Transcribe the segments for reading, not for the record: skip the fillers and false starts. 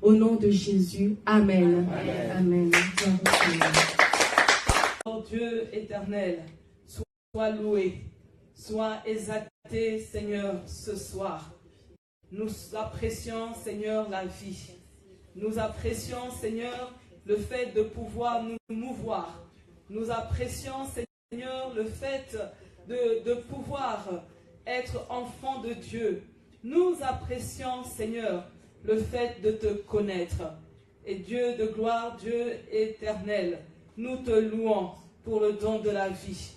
Au nom de Jésus, Amen. Amen. Amen. Oh Dieu éternel, sois loué, sois exalté, Seigneur, ce soir. Nous apprécions, Seigneur, la vie. Nous apprécions, Seigneur, le fait de pouvoir nous mouvoir. Nous apprécions, Seigneur, le fait de pouvoir être enfant de Dieu. Nous apprécions, Seigneur, le fait de te connaître. Et Dieu de gloire, Dieu éternel, nous te louons pour le don de la vie.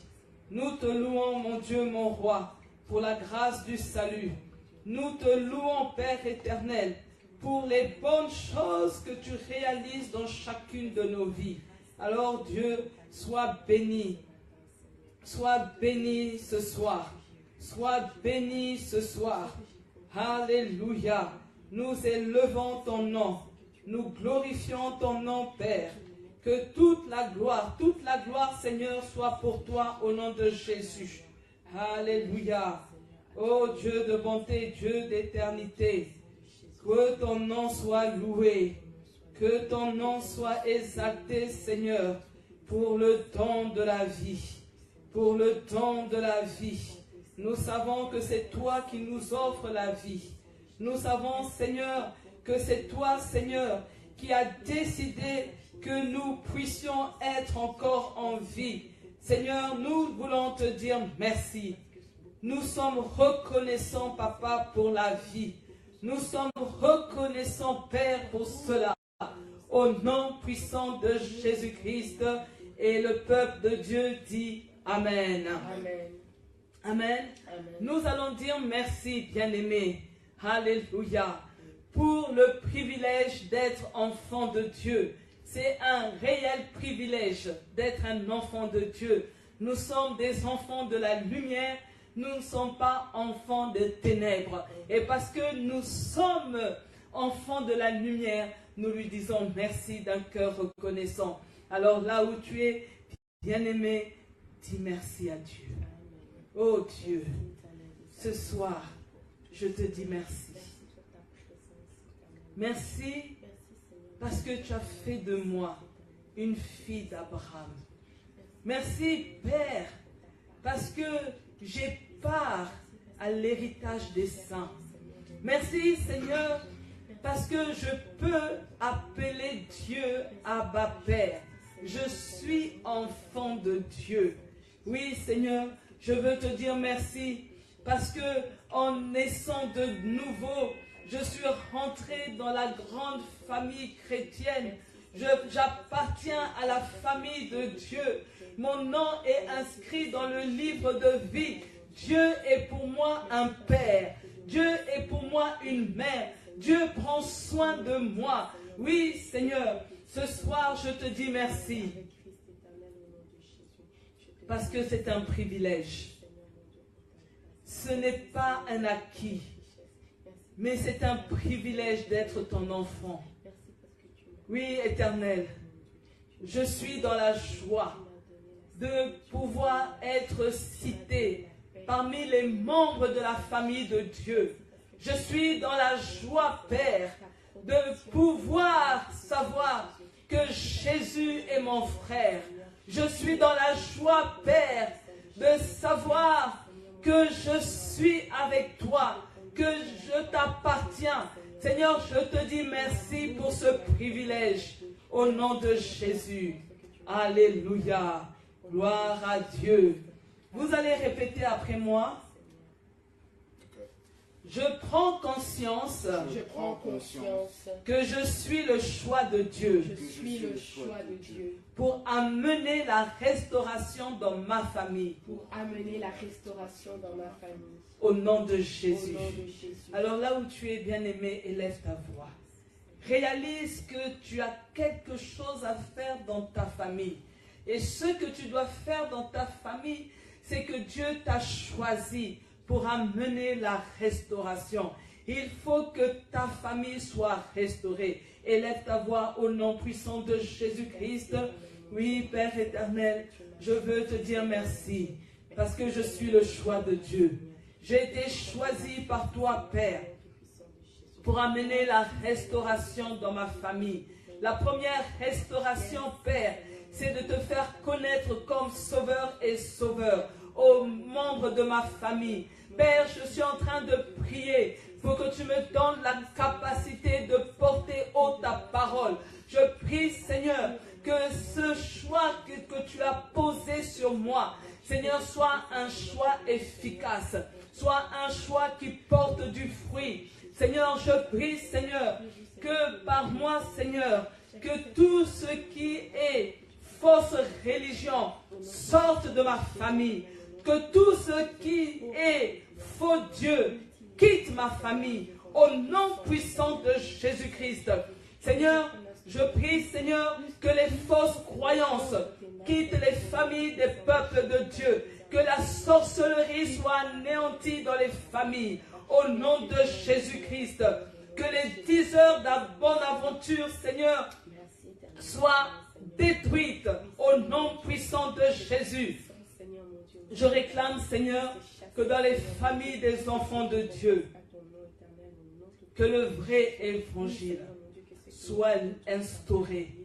Nous te louons, mon Dieu, mon roi, pour la grâce du salut. Nous te louons, Père éternel, pour les bonnes choses que tu réalises dans chacune de nos vies. Alors Dieu, sois béni ce soir. Sois béni ce soir. Alléluia. Nous élevons ton nom. Nous glorifions ton nom, Père. Que toute la gloire, Seigneur, soit pour toi au nom de Jésus. Alléluia. Ô Dieu de bonté, Dieu d'éternité, que ton nom soit loué, que ton nom soit exalté, Seigneur, pour le don de la vie. Pour le don de la vie. Nous savons que c'est toi qui nous offres la vie. Nous savons, Seigneur, que c'est toi, Seigneur, qui as décidé que nous puissions être encore en vie. Seigneur, nous voulons te dire merci. Nous sommes reconnaissants, Papa, pour la vie. Nous sommes reconnaissants, Père, pour cela. Au nom puissant de Jésus-Christ, et le peuple de Dieu dit Amen. Amen. Amen. Amen. Nous allons dire merci, bien-aimés. Alléluia. Pour le privilège d'être enfant de Dieu. C'est un réel privilège d'être un enfant de Dieu. Nous sommes des enfants de la lumière. Nous ne sommes pas enfants de ténèbres. Et parce que nous sommes enfants de la lumière, nous lui disons merci d'un cœur reconnaissant. Alors là où tu es, bien-aimé, dis merci à Dieu. Oh Dieu, ce soir, je te dis merci. Merci parce que tu as fait de moi une fille d'Abraham. Merci, Père, parce que j'ai part à l'héritage des saints. Merci, Seigneur, parce que je peux appeler Dieu Abba Père. Je suis enfant de Dieu. Oui, Seigneur, je veux te dire merci parce que en naissant de nouveau, je suis rentré dans la grande famille chrétienne. J'appartiens à la famille de Dieu. Mon nom est inscrit dans le livre de vie. Dieu est pour moi un père. Dieu est pour moi une mère. Dieu prend soin de moi. Oui, Seigneur, ce soir, je te dis merci. Parce que c'est un privilège. Ce n'est pas un acquis. Mais c'est un privilège d'être ton enfant. Oui, Éternel, je suis dans la joie de pouvoir être cité parmi les membres de la famille de Dieu. Je suis dans la joie, Père, de pouvoir savoir que Jésus est mon frère. Je suis dans la joie, Père, de savoir que je suis avec toi, que je t'appartiens. Seigneur, je te dis merci pour ce privilège. Au nom de Jésus. Alléluia. Gloire à Dieu. Vous allez répéter après moi. Je prends conscience, que je suis le choix de Dieu. Pour amener la restauration dans ma famille. Au nom de Jésus. Alors là où tu es bien-aimé, élève ta voix. Réalise que tu as quelque chose à faire dans ta famille. Et ce que tu dois faire dans ta famille, c'est que Dieu t'a choisi pour amener la restauration. Il faut que ta famille soit restaurée. Élève ta voix au nom puissant de Jésus-Christ. Oui, Père éternel, je veux te dire merci parce que je suis le choix de Dieu. J'ai été choisi par toi, Père. pour amener la restauration dans ma famille. La première restauration, Père, c'est de te faire connaître comme sauveur et sauveur aux membres de ma famille. Père, je suis en train de prier pour que tu me donnes la capacité de porter haut ta parole. Je prie, Seigneur, que ce choix que tu as posé sur moi, Seigneur, soit un choix efficace, soit un choix qui porte du fruit. Seigneur, je prie, Seigneur, que par moi, Seigneur, que tout ce qui est fausse religion sorte de ma famille, que tout ce qui est faux Dieu quitte ma famille, au nom puissant de Jésus-Christ. Seigneur, je prie, Seigneur, que les fausses croyances quittent les familles des peuples de Dieu, que la sorcellerie soit anéantie dans les familles, au nom de Jésus-Christ, que les diseurs de la bonne aventure, Seigneur, soient détruites, au nom puissant de Jésus. Je réclame, Seigneur, que dans les familles des enfants de Dieu, que le vrai évangile soit instauré,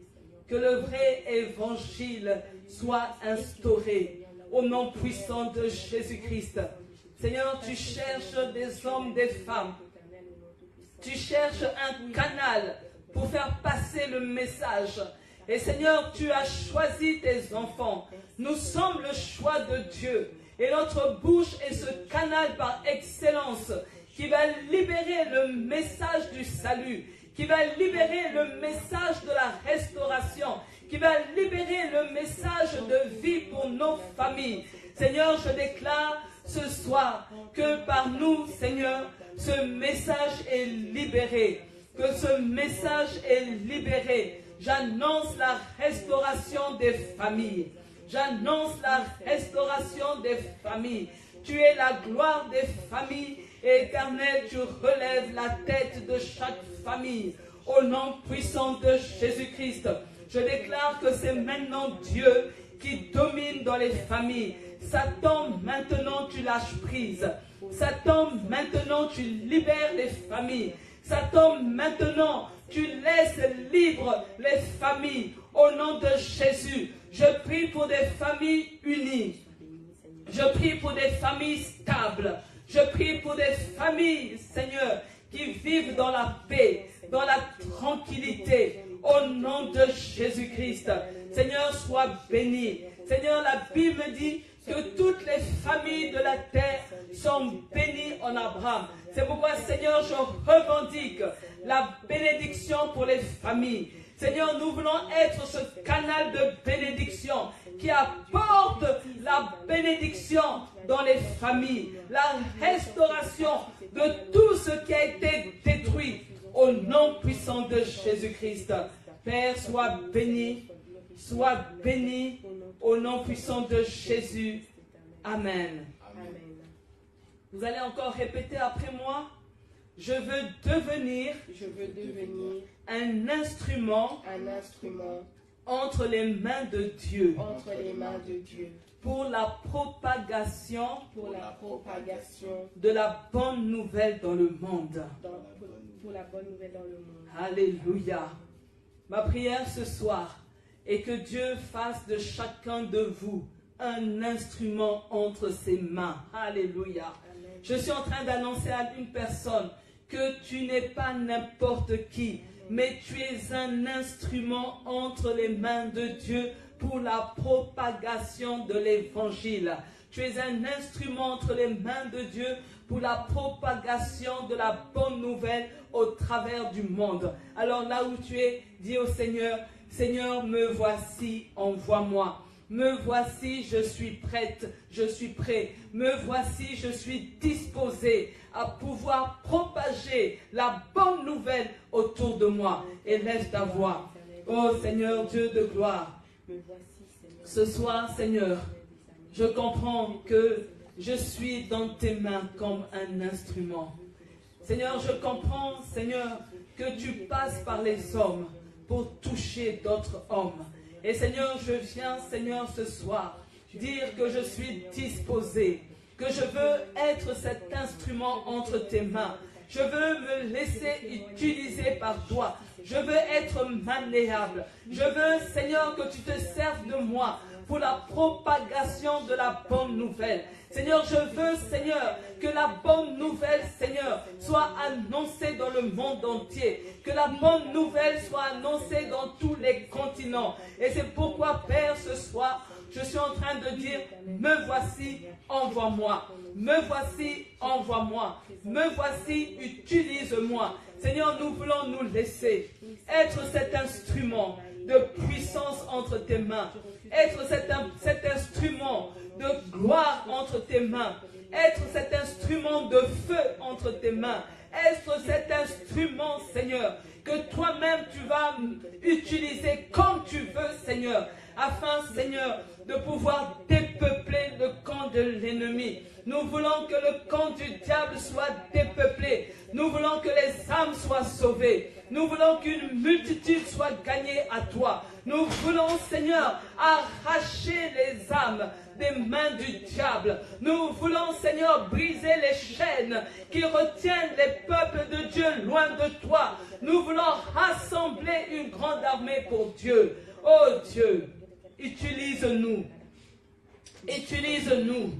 que le vrai évangile soit instauré, au nom puissant de Jésus-Christ. Seigneur, tu cherches des hommes, des femmes. Tu cherches un canal pour faire passer le message. Et Seigneur, tu as choisi tes enfants. Nous sommes le choix de Dieu. Et notre bouche est ce canal par excellence qui va libérer le message du salut, qui va libérer le message de la restauration, qui va libérer le message de vie pour nos familles. Seigneur, je déclare ce soir que par nous, Seigneur, ce message est libéré. Que ce message est libéré. J'annonce la restauration des familles. J'annonce la restauration des familles. Tu es la gloire des familles. Et Éternel, tu relèves la tête de chaque famille. Au nom puissant de Jésus-Christ, je déclare que c'est maintenant Dieu qui domine dans les familles. Satan, maintenant tu lâches prise. Satan, maintenant tu libères les familles. Satan, maintenant tu laisses libres les familles. Au nom de Jésus, je prie pour des familles unies. Je prie pour des familles stables. Je prie pour des familles, Seigneur, qui vivent dans la paix, dans la tranquillité. Au nom de Jésus-Christ. Seigneur, sois béni. Seigneur, la Bible dit que toutes les familles de la terre sont bénies en Abraham. C'est pourquoi, Seigneur, je revendique la bénédiction pour les familles. Seigneur, nous voulons être ce canal de bénédiction qui apporte la bénédiction dans les familles, la restauration de tout ce qui a été détruit au nom puissant de Jésus-Christ. Père, sois béni au nom puissant de Jésus. Amen. Vous allez encore répéter après moi. Je veux devenir un instrument entre les mains de Dieu, pour la propagation de la bonne nouvelle dans le monde. Alléluia. Ma prière ce soir est que Dieu fasse de chacun de vous un instrument entre ses mains. Alléluia. Amen. Je suis en train d'annoncer à une personne que tu n'es pas n'importe qui, mais tu es un instrument entre les mains de Dieu pour la propagation de l'évangile. Tu es un instrument entre les mains de Dieu pour la propagation de la bonne nouvelle au travers du monde. Alors là où tu es, dis au Seigneur, Seigneur, me voici, envoie-moi. Me voici, je suis prête, je suis prêt. Me voici, je suis disposé à pouvoir propager la bonne nouvelle autour de moi. Élève ta voix. Oh Seigneur, Dieu de gloire. Ce soir, Seigneur, je comprends que je suis dans tes mains comme un instrument. Seigneur, je comprends, Seigneur, que tu passes par les hommes pour toucher d'autres hommes. Et Seigneur, je viens, Seigneur, ce soir, dire que je suis disposé, que je veux être cet instrument entre tes mains. Je veux me laisser utiliser par toi. Je veux être malléable. Je veux, Seigneur, que tu te serves de moi pour la propagation de la bonne nouvelle. Seigneur, je veux, Seigneur, que la bonne nouvelle, Seigneur, soit annoncée dans le monde entier. Que la bonne nouvelle soit annoncée dans tous les continents. Et c'est pourquoi, Père, ce soir, je suis en train de dire, me voici, envoie-moi. Me voici, envoie-moi. Me voici, utilise-moi. Seigneur, nous voulons nous laisser être cet instrument de puissance entre tes mains. Être cet instrument de gloire entre tes mains. Être cet instrument de feu entre tes mains. Être cet instrument, Seigneur, que toi-même tu vas utiliser comme tu veux, Seigneur, afin, Seigneur, de pouvoir dépeupler le camp de l'ennemi. Nous voulons que le camp du diable soit dépeuplé. Nous voulons que les âmes soient sauvées. Nous voulons qu'une multitude soit gagnée à toi. Nous voulons, Seigneur, arracher les âmes des mains du diable. Nous voulons, Seigneur, briser les chaînes qui retiennent les peuples de Dieu loin de toi. Nous voulons rassembler une grande armée pour Dieu. Oh Dieu, utilise-nous. Utilise-nous.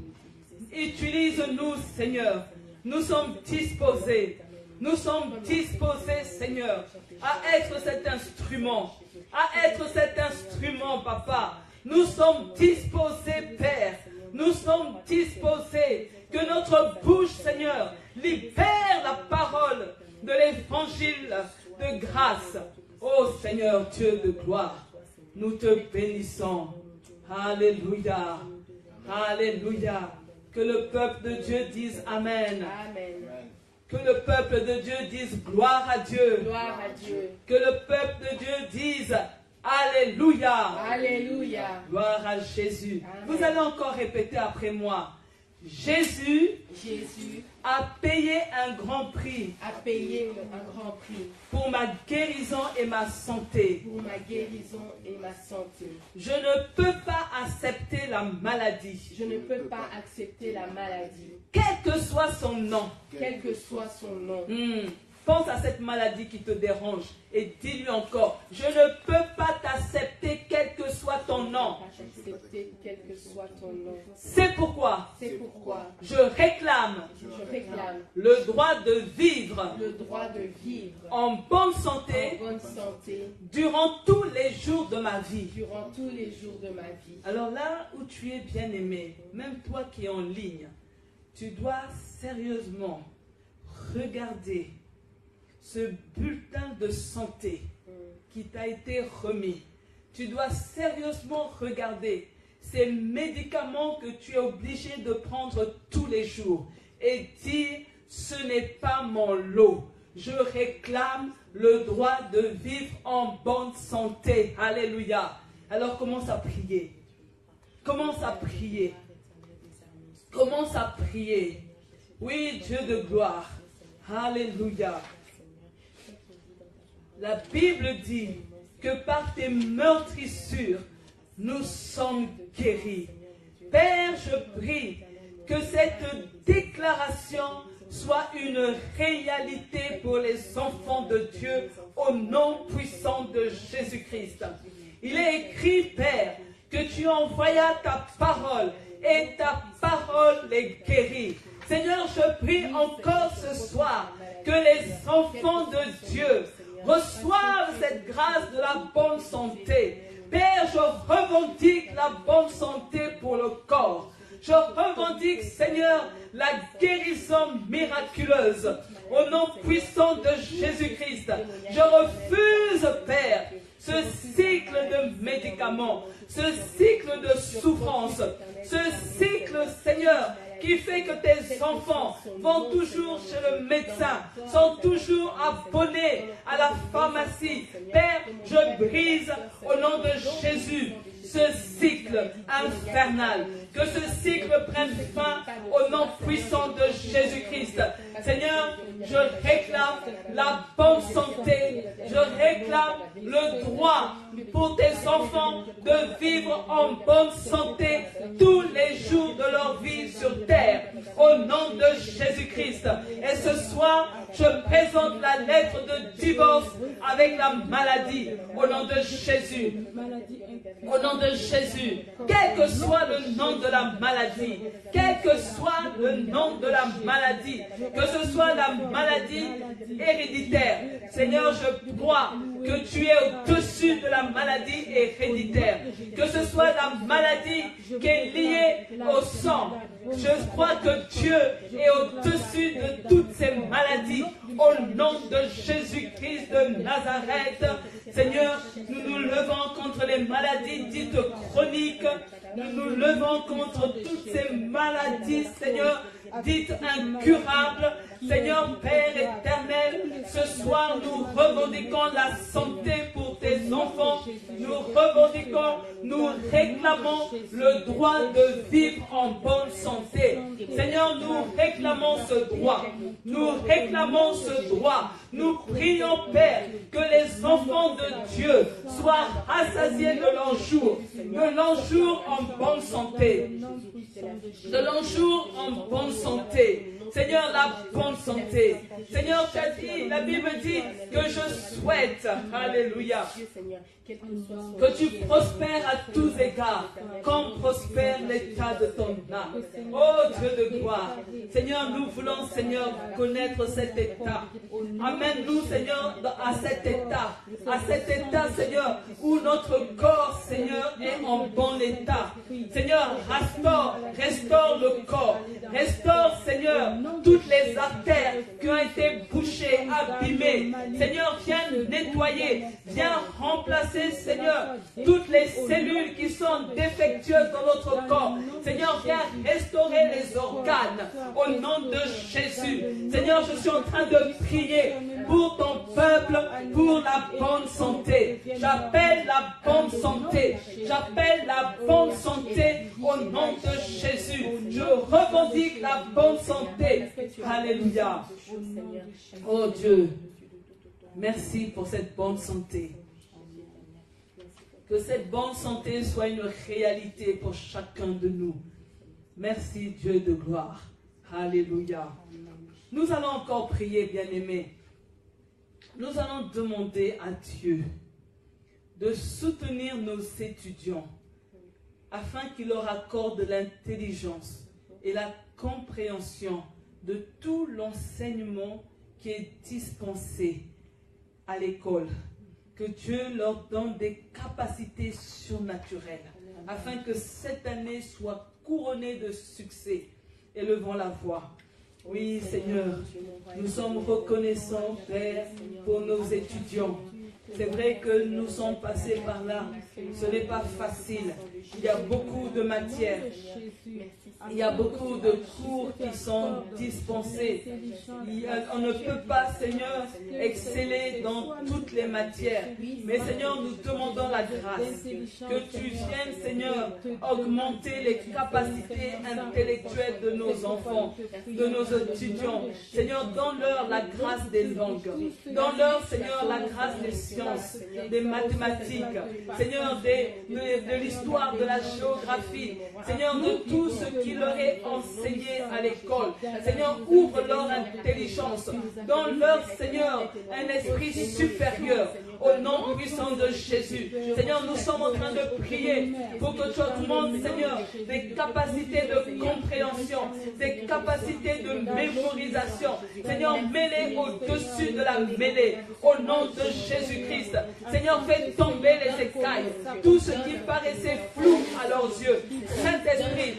Utilise-nous, Seigneur. Nous sommes disposés. Nous sommes disposés, Seigneur, à être cet instrument. À être cet instrument, Papa. Nous sommes disposés, Père. Nous sommes disposés que notre bouche, Seigneur, libère la parole de l'évangile de grâce. Ô Seigneur, Dieu de gloire, nous te bénissons. Alléluia. Alléluia. Que le peuple de Dieu dise Amen. Amen. Que le peuple de Dieu dise gloire à Dieu. Gloire à Dieu. Que le peuple de Dieu dise Alléluia. Alléluia. Gloire à Jésus. Amen. Vous allez encore répéter après moi. Jésus a payé un grand prix a payé un grand prix pour ma guérison et ma santé. pour ma guérison et ma santé. Je ne peux pas accepter la maladie, Je ne peux pas accepter la maladie, quel que soit son nom. quel que soit son nom. Pense à cette maladie qui te dérange et dis-lui encore, je ne peux pas t'accepter quel que soit ton nom. Accepter quel que soit ton nom. C'est pourquoi C'est pourquoi je réclame je réclame le droit de vivre le droit de vivre en bonne en santé bonne santé durant tous les jours de ma vie. durant tous les jours de ma vie. Alors là où tu es bien aimé, même toi qui es en ligne, tu dois sérieusement regarder ce bulletin de santé qui t'a été remis. Tu dois sérieusement regarder ces médicaments que tu es obligé de prendre tous les jours et dire, ce n'est pas mon lot. Je réclame le droit de vivre en bonne santé. Alléluia. Alors commence à prier. Commence à prier. Commence à prier. Oui, Dieu de gloire. Alléluia. La Bible dit que par tes meurtrissures, nous sommes guéris. Père, je prie que cette déclaration soit une réalité pour les enfants de Dieu au nom puissant de Jésus-Christ. Il est écrit, Père, que tu envoyas ta parole et ta parole les guérit. Seigneur, je prie encore ce soir que les enfants de Dieu reçoivent cette grâce de la bonne santé. Père, je revendique la bonne santé pour le corps. Je revendique, Seigneur, la guérison miraculeuse au nom puissant de Jésus-Christ. Je refuse, Père, ce cycle de médicaments, ce cycle de souffrance, ce cycle, Seigneur, qui fait que tes enfants vont toujours chez le médecin, sont toujours abonnés à la pharmacie. Père, je brise au nom de Jésus ce cycle infernal. Que ce cycle prenne fin au nom puissant de Jésus-Christ. Seigneur, je réclame la bonne santé. Je réclame le droit pour tes enfants de vivre en bonne santé tous les jours de leur vie sur terre. Au nom de Jésus-Christ. Et ce soir, je présente la lettre de divorce avec la maladie. Au nom de Jésus. Au nom de Jésus. Quel que soit le nom de la maladie, quel que soit le nom de la maladie, que ce soit la maladie héréditaire, Seigneur, je crois que tu es au-dessus de la maladie héréditaire, que ce soit la maladie qui est liée au sang. Je crois que Dieu est au-dessus de toutes ces maladies. Au nom de Jésus-Christ de Nazareth, Seigneur, nous nous levons contre les maladies dites chroniques. Nous nous levons contre toutes ces maladies, Seigneur, dites incurables. Seigneur Père éternel, ce soir nous revendiquons la santé pour tes enfants. Nous revendiquons, nous réclamons le droit de vivre en bonne santé. Seigneur, nous réclamons ce droit. Nous réclamons ce droit. Nous prions, Père, que les enfants de Dieu soient rassasiés de leur jour en bonne santé. De leur jour en bonne santé. Seigneur, la bonne santé. Seigneur, tu as dit, la Bible dit que je souhaite, alléluia, que tu prospères à tous égards, comme prospère l'état de ton âme. Oh Dieu de gloire. Seigneur, nous voulons, Seigneur, connaître cet état. Amène-nous, Seigneur, à cet état, Seigneur, où notre corps, Seigneur, est en bon état. Seigneur, restaure le corps. Restaure, Seigneur, toutes les artères qui ont été bouchées, abîmées. Seigneur, viens nettoyer, viens remplacer, Seigneur, toutes les cellules qui sont défectueuses dans notre corps. Seigneur, viens restaurer les organes au nom de Jésus. Seigneur, je suis en train de prier pour ton peuple, pour la bonne santé. J'appelle la bonne santé. J'appelle la bonne santé au nom de Jésus. Je revendique la bonne santé. Alléluia. Oh Dieu, merci pour cette bonne santé. Que cette bonne santé soit une réalité pour chacun de nous. Merci Dieu de gloire. Alléluia. Nous allons encore prier, bien-aimés. Nous allons demander à Dieu de soutenir nos étudiants afin qu'il leur accorde l'intelligence et la compréhension de tout l'enseignement qui est dispensé à l'école. Que Dieu leur donne des capacités surnaturelles afin que cette année soit couronnée de succès. Élevons la voix. Oui, Seigneur, nous sommes reconnaissants, Père, pour nos étudiants. C'est vrai que nous sommes passés par là. Ce n'est pas facile. Il y a beaucoup de matières. Il y a beaucoup de cours qui sont dispensés. On ne peut pas, Seigneur, exceller dans toutes les matières. Mais Seigneur, nous demandons la grâce. Que tu viennes, Seigneur, augmenter les capacités intellectuelles de nos enfants, de nos étudiants. Seigneur, donne-leur la grâce des langues. Donne-leur, Seigneur, la grâce des sciences, des mathématiques. Seigneur, de l'histoire, de la géographie. Seigneur, de tout ce qui leur est enseigné à l'école. Seigneur, ouvre leur intelligence. Donne-leur, Seigneur, un esprit supérieur. Au nom puissant de Jésus. Seigneur, nous sommes en train de prier pour que tu augmentes, Seigneur, des capacités de compréhension, des capacités de mémorisation. Seigneur, mêlée au-dessus de la mêlée. Au nom de Jésus-Christ. Seigneur, fais tomber les écailles. Tout ce qui paraissait flou à leurs yeux. Saint-Esprit,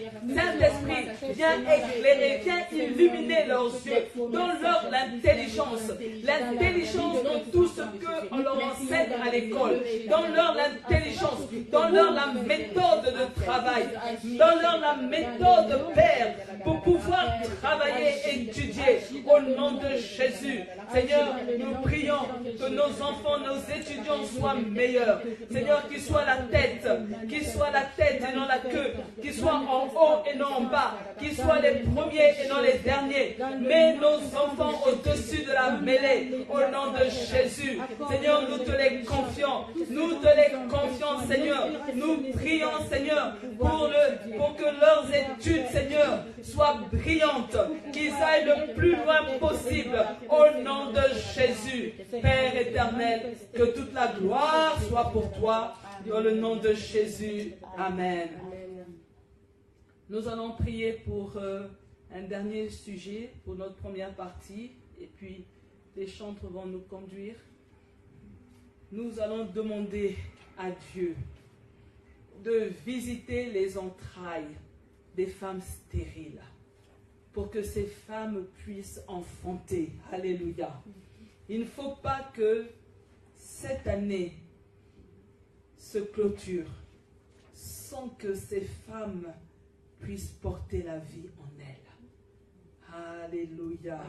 viens éclairer, viens illuminer leurs yeux. Donne-leur l'intelligence de tout ce qu'on leur enseigne à l'école. Donne-leur l'intelligence, donne-leur la méthode de travail, donne-leur la méthode, Père, pour pouvoir travailler et étudier au nom de Jésus. Seigneur, nous prions que nos enfants, nos étudiants soient meilleurs. Seigneur, qu'ils soient la tête et non la queue, qu'ils soient en haut et non en bas, qu'ils soient les premiers et non les derniers. Mets nos enfants au-dessus de la mêlée au nom de Jésus. Seigneur, nous te les confions. Nous te les confions, Seigneur. Nous prions, Seigneur, pour que leurs études, Seigneur, soient brillantes, qu'ils aillent le plus loin possible au nom de Jésus. Père éternel, que toute la gloire soit pour toi dans le nom de Jésus. Amen. Nous allons prier pour un dernier sujet pour notre première partie et puis les chantres vont nous conduire. Nous allons demander à Dieu de visiter les entrailles des femmes stériles pour que ces femmes puissent enfanter. Alléluia. Il ne faut pas que cette année se clôture sans que ces femmes puissent porter la vie en elles. Alléluia.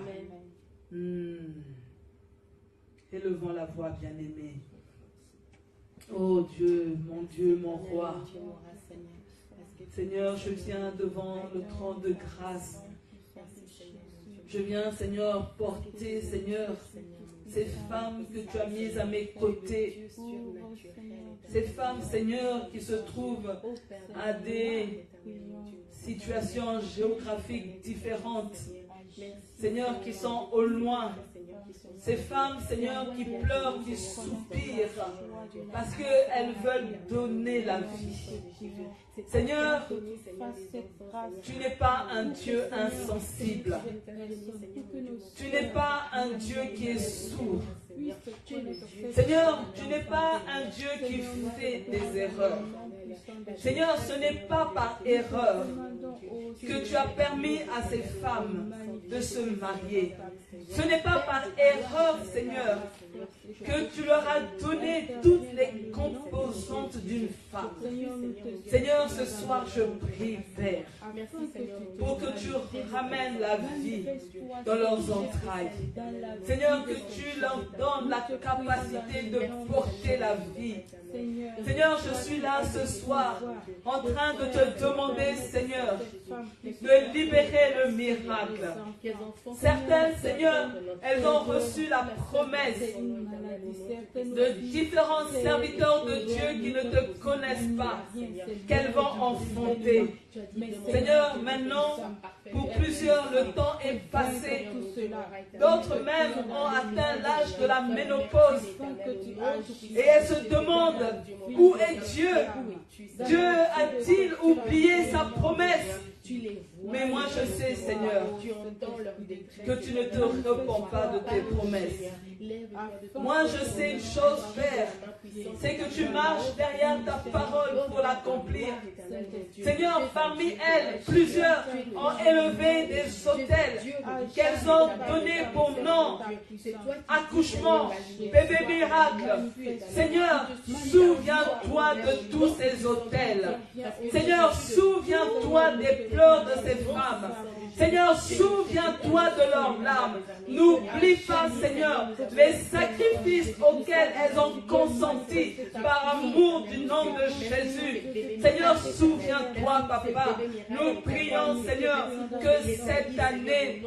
Élevons la voix, bien-aimée. Oh Dieu, mon roi. Seigneur, je viens devant le trône de grâce. Je viens, Seigneur, porter, Seigneur, ces femmes que tu as mises à mes côtés. Ces femmes, Seigneur, qui se trouvent à des situations géographiques différentes. Seigneur, qui sont au loin. Ces femmes, Seigneur, qui pleurent, qui soupirent, parce qu'elles veulent donner la vie. Seigneur, tu n'es pas un Dieu insensible. Tu n'es pas un Dieu qui est sourd. Seigneur, tu n'es pas un Dieu qui fait des erreurs. Seigneur, ce n'est pas par erreur que tu as permis à ces femmes de se marier. Ce n'est pas par erreur, Seigneur, que tu leur as donné toutes les composantes d'une femme. Seigneur, ce soir, je prie, Père, pour que tu ramènes la vie dans leurs entrailles. Seigneur, que tu leur donnes la capacité de porter la vie. Seigneur, je suis là ce soir en train de te demander, Seigneur, de libérer le miracle. Certaines, Seigneur, elles ont reçu la promesse de différents serviteurs de Dieu qui ne te connaissent pas, qu'elles vont enfanter. Seigneur, maintenant, pour plusieurs, le temps est passé. D'autres même ont atteint l'âge de la ménopause. Et elles se demandent, où est Dieu? Dieu a-t-il oublié sa promesse? Mais moi je sais, Seigneur, que tu ne te repens pas de tes promesses. Moi je sais une chose, Père, c'est que tu marches derrière ta parole pour l'accomplir. Seigneur, parmi elles, plusieurs ont élevé des autels qu'elles ont donné pour nom, accouchement, bébé miracle. Seigneur, souviens-toi de tous ces autels. Seigneur, souviens-toi des pleurs de ces femmes. Seigneur, souviens-toi de leurs larmes. N'oublie pas, Seigneur, les sacrifices auxquels elles ont consenti par amour du nom de Jésus. Seigneur, souviens-toi, Papa. Nous prions, Seigneur, que cette année,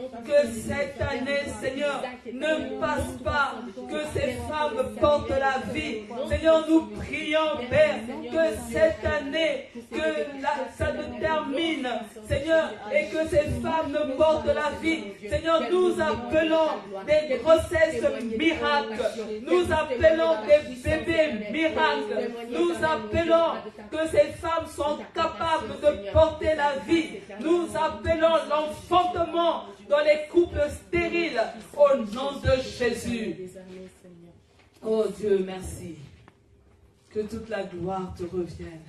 Seigneur, ne passe pas, que ces femmes portent la vie. Seigneur, nous prions, Père, que cette année, ça se termine, Seigneur, et que ces femmes ne portent la vie. Seigneur, nous appelons des grossesses miracles. Nous appelons des bébés miracles. Nous appelons que ces femmes sont capables de porter la vie. Nous appelons l'enfantement dans les couples stériles au nom de Jésus. Oh Dieu, merci. Que toute la gloire te revienne.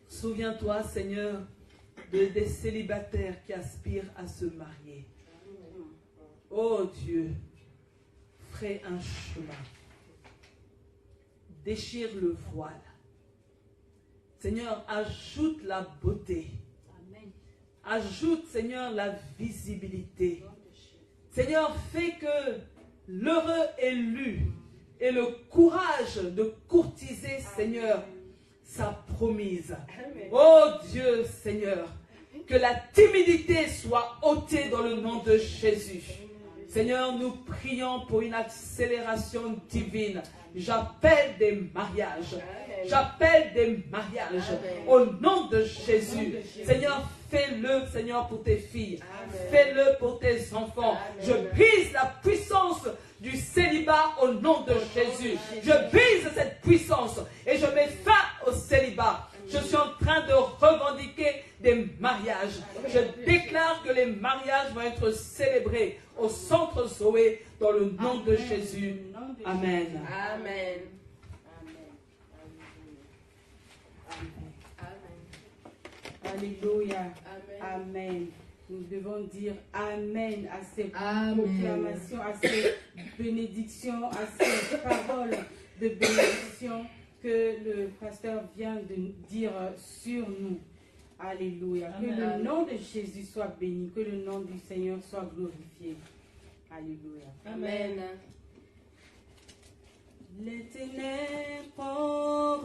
Souviens-toi, Seigneur, des célibataires qui aspirent à se marier. Oh Dieu, fais un chemin. Déchire le voile. Seigneur, ajoute la beauté. ajoute, Seigneur, la visibilité. Seigneur, fais que l'heureux élu ait le courage de courtiser, Seigneur, sa promise. Oh Dieu, Seigneur, que la timidité soit ôtée dans le nom de Jésus. Seigneur, nous prions pour une accélération divine. J'appelle des mariages. J'appelle des mariages au nom de Jésus. Seigneur, fais-le, Seigneur, pour tes filles. Fais-le pour tes enfants. Je brise la puissance du célibat au nom de Jésus. Je brise cette puissance et je mets fin au célibat. Je suis en train de revendiquer des mariages. Je déclare que les mariages vont être célébrés au centre Zoé dans le nom de Jésus. Amen. Amen. Alléluia. Amen. Nous devons dire Amen à ces proclamations, à ces bénédictions, à ces paroles de bénédiction que le pasteur vient de dire sur nous. Alléluia. Que le nom de Jésus soit béni, que le nom du Seigneur soit glorifié. Alléluia. Amen. Les ténèbres ont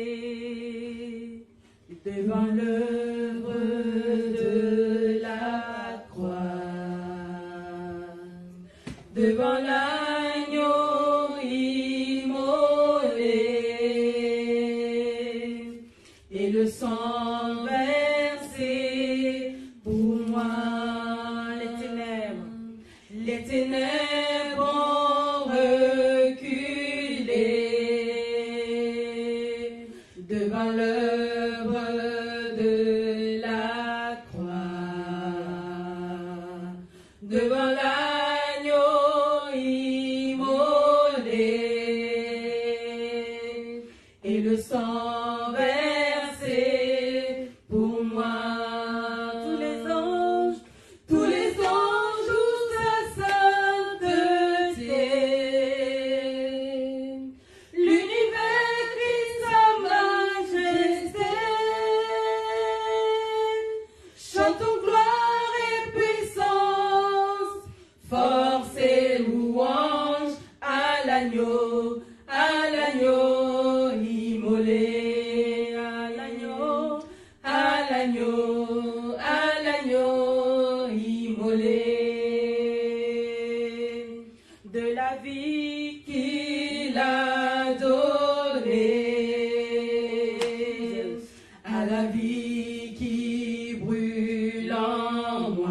reculé devant l'œuvre de la croix, devant l'agneau immolé et le sang versé pour moi. Les ténèbres ont reculé devant l'œuvre de la croix, devant l'agneau immolé et le sang versé pour moi. Tous les anges jouent sa sainteté. L'univers crie sa majesté. Chantons gloire et puissance, force et louange à l'agneau immolé, à l'agneau immolé. De la vie qu'il a donnée à la vie qui brûle en moi.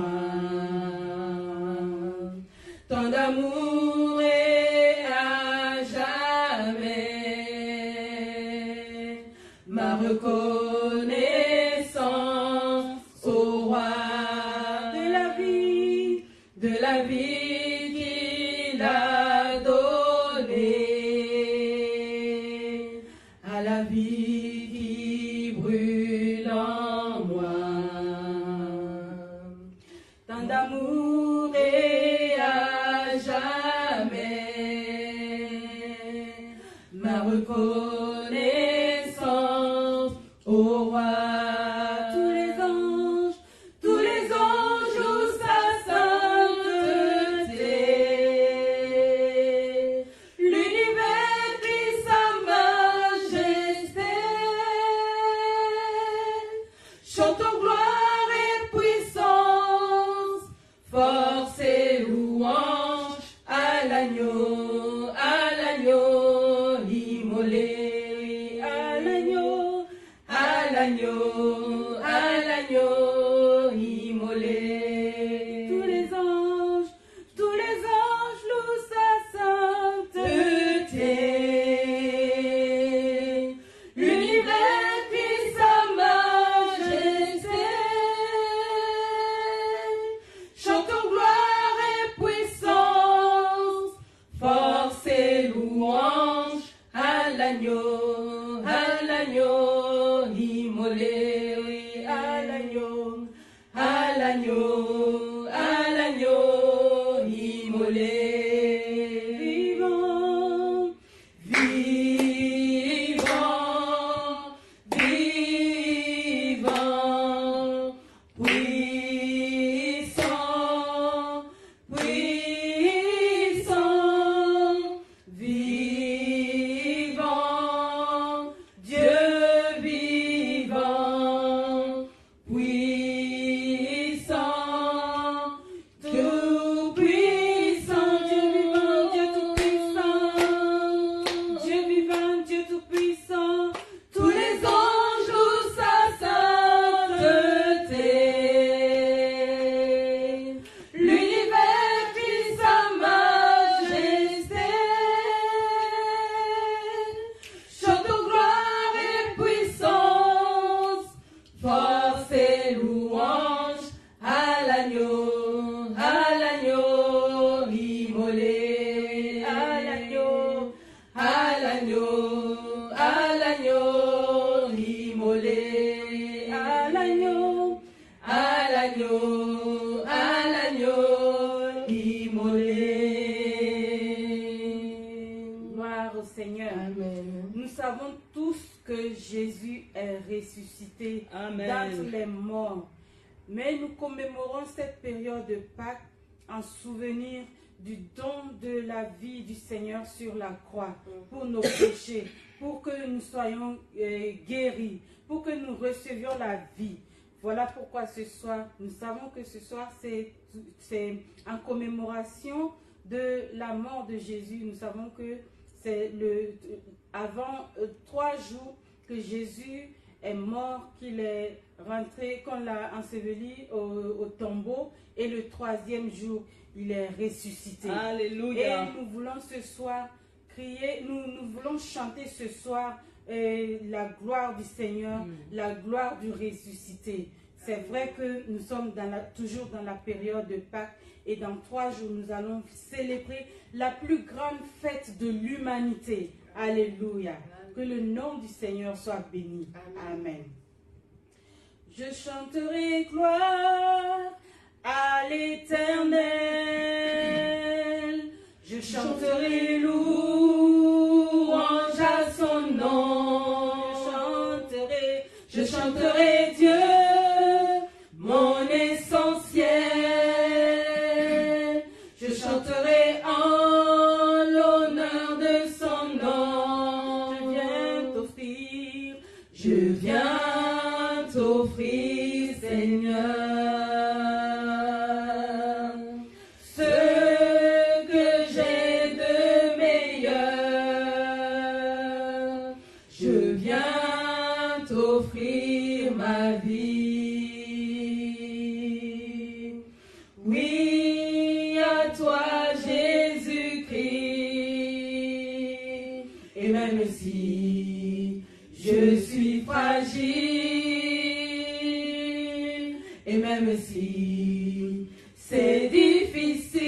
Tant d'amour et à jamais ma reconnaissance au roi de la vie qu'il a donnée à la vie qui brûle en moi. Tant d'amour et à jamais ma reconnaissance au roi. Tous les anges jouent sa sainteté. L'univers crie sa majesté. Chantons gloire et puissance, force et louange à l'agneau immolé, à l'agneau immolé. Tous les anges louent sa sainteté. L'univers crie sa majesté. Chantons gloire et puissance, force et louange à l'agneau immolé, à l'agneau immolé. Vivant, savons tous que Jésus est ressuscité d'entre les morts. Mais nous commémorons cette période de Pâques en souvenir du don de la vie du Seigneur sur la croix pour nos péchés, pour que nous soyons guéris, pour que nous recevions la vie. Voilà pourquoi ce soir, nous savons que ce soir, c'est en commémoration de la mort de Jésus. Nous savons que c'est avant 3 jours que Jésus est mort, qu'il est rentré, qu'on l'a enseveli au tombeau, et le 3e jour, il est ressuscité. Alléluia. Et nous voulons ce soir crier, nous voulons chanter ce soir la gloire du Seigneur, la gloire du ressuscité. C'est vrai que nous sommes toujours dans la période de Pâques, et dans 3 jours, nous allons célébrer la plus grande fête de l'humanité. Alléluia. Que le nom du Seigneur soit béni. Amen. Je chanterai gloire à l'Éternel. Je chanterai louange à son nom. Je chanterai Dieu, mon essentiel. Je chanterai en l'honneur de son nom. Je viens t'offrir, Seigneur, ce que j'ai de meilleur. Je viens t'offrir ma vie. Oui, à toi, Jésus-Christ. Et même si je suis fragile, et même si c'est difficile,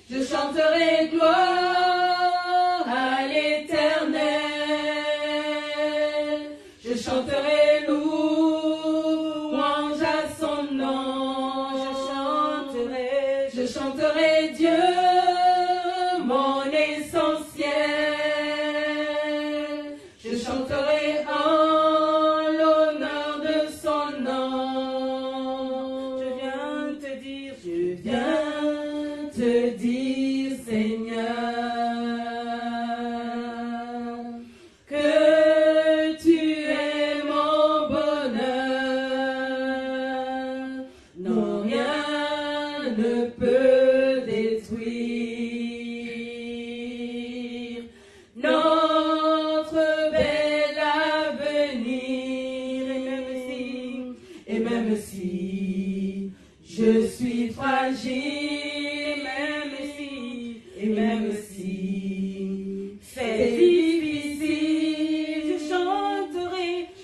je chanterai gloire à l'Éternel. Je chanterai louange à son nom. Je chanterai Dieu, mon essentiel. Je chanterai en l'honneur de son nom. Je viens te dire, Seigneur, que tu es mon bonheur. Non, rien ne peut détruire notre bel avenir. Et même si je suis fragile, et même si c'est difficile,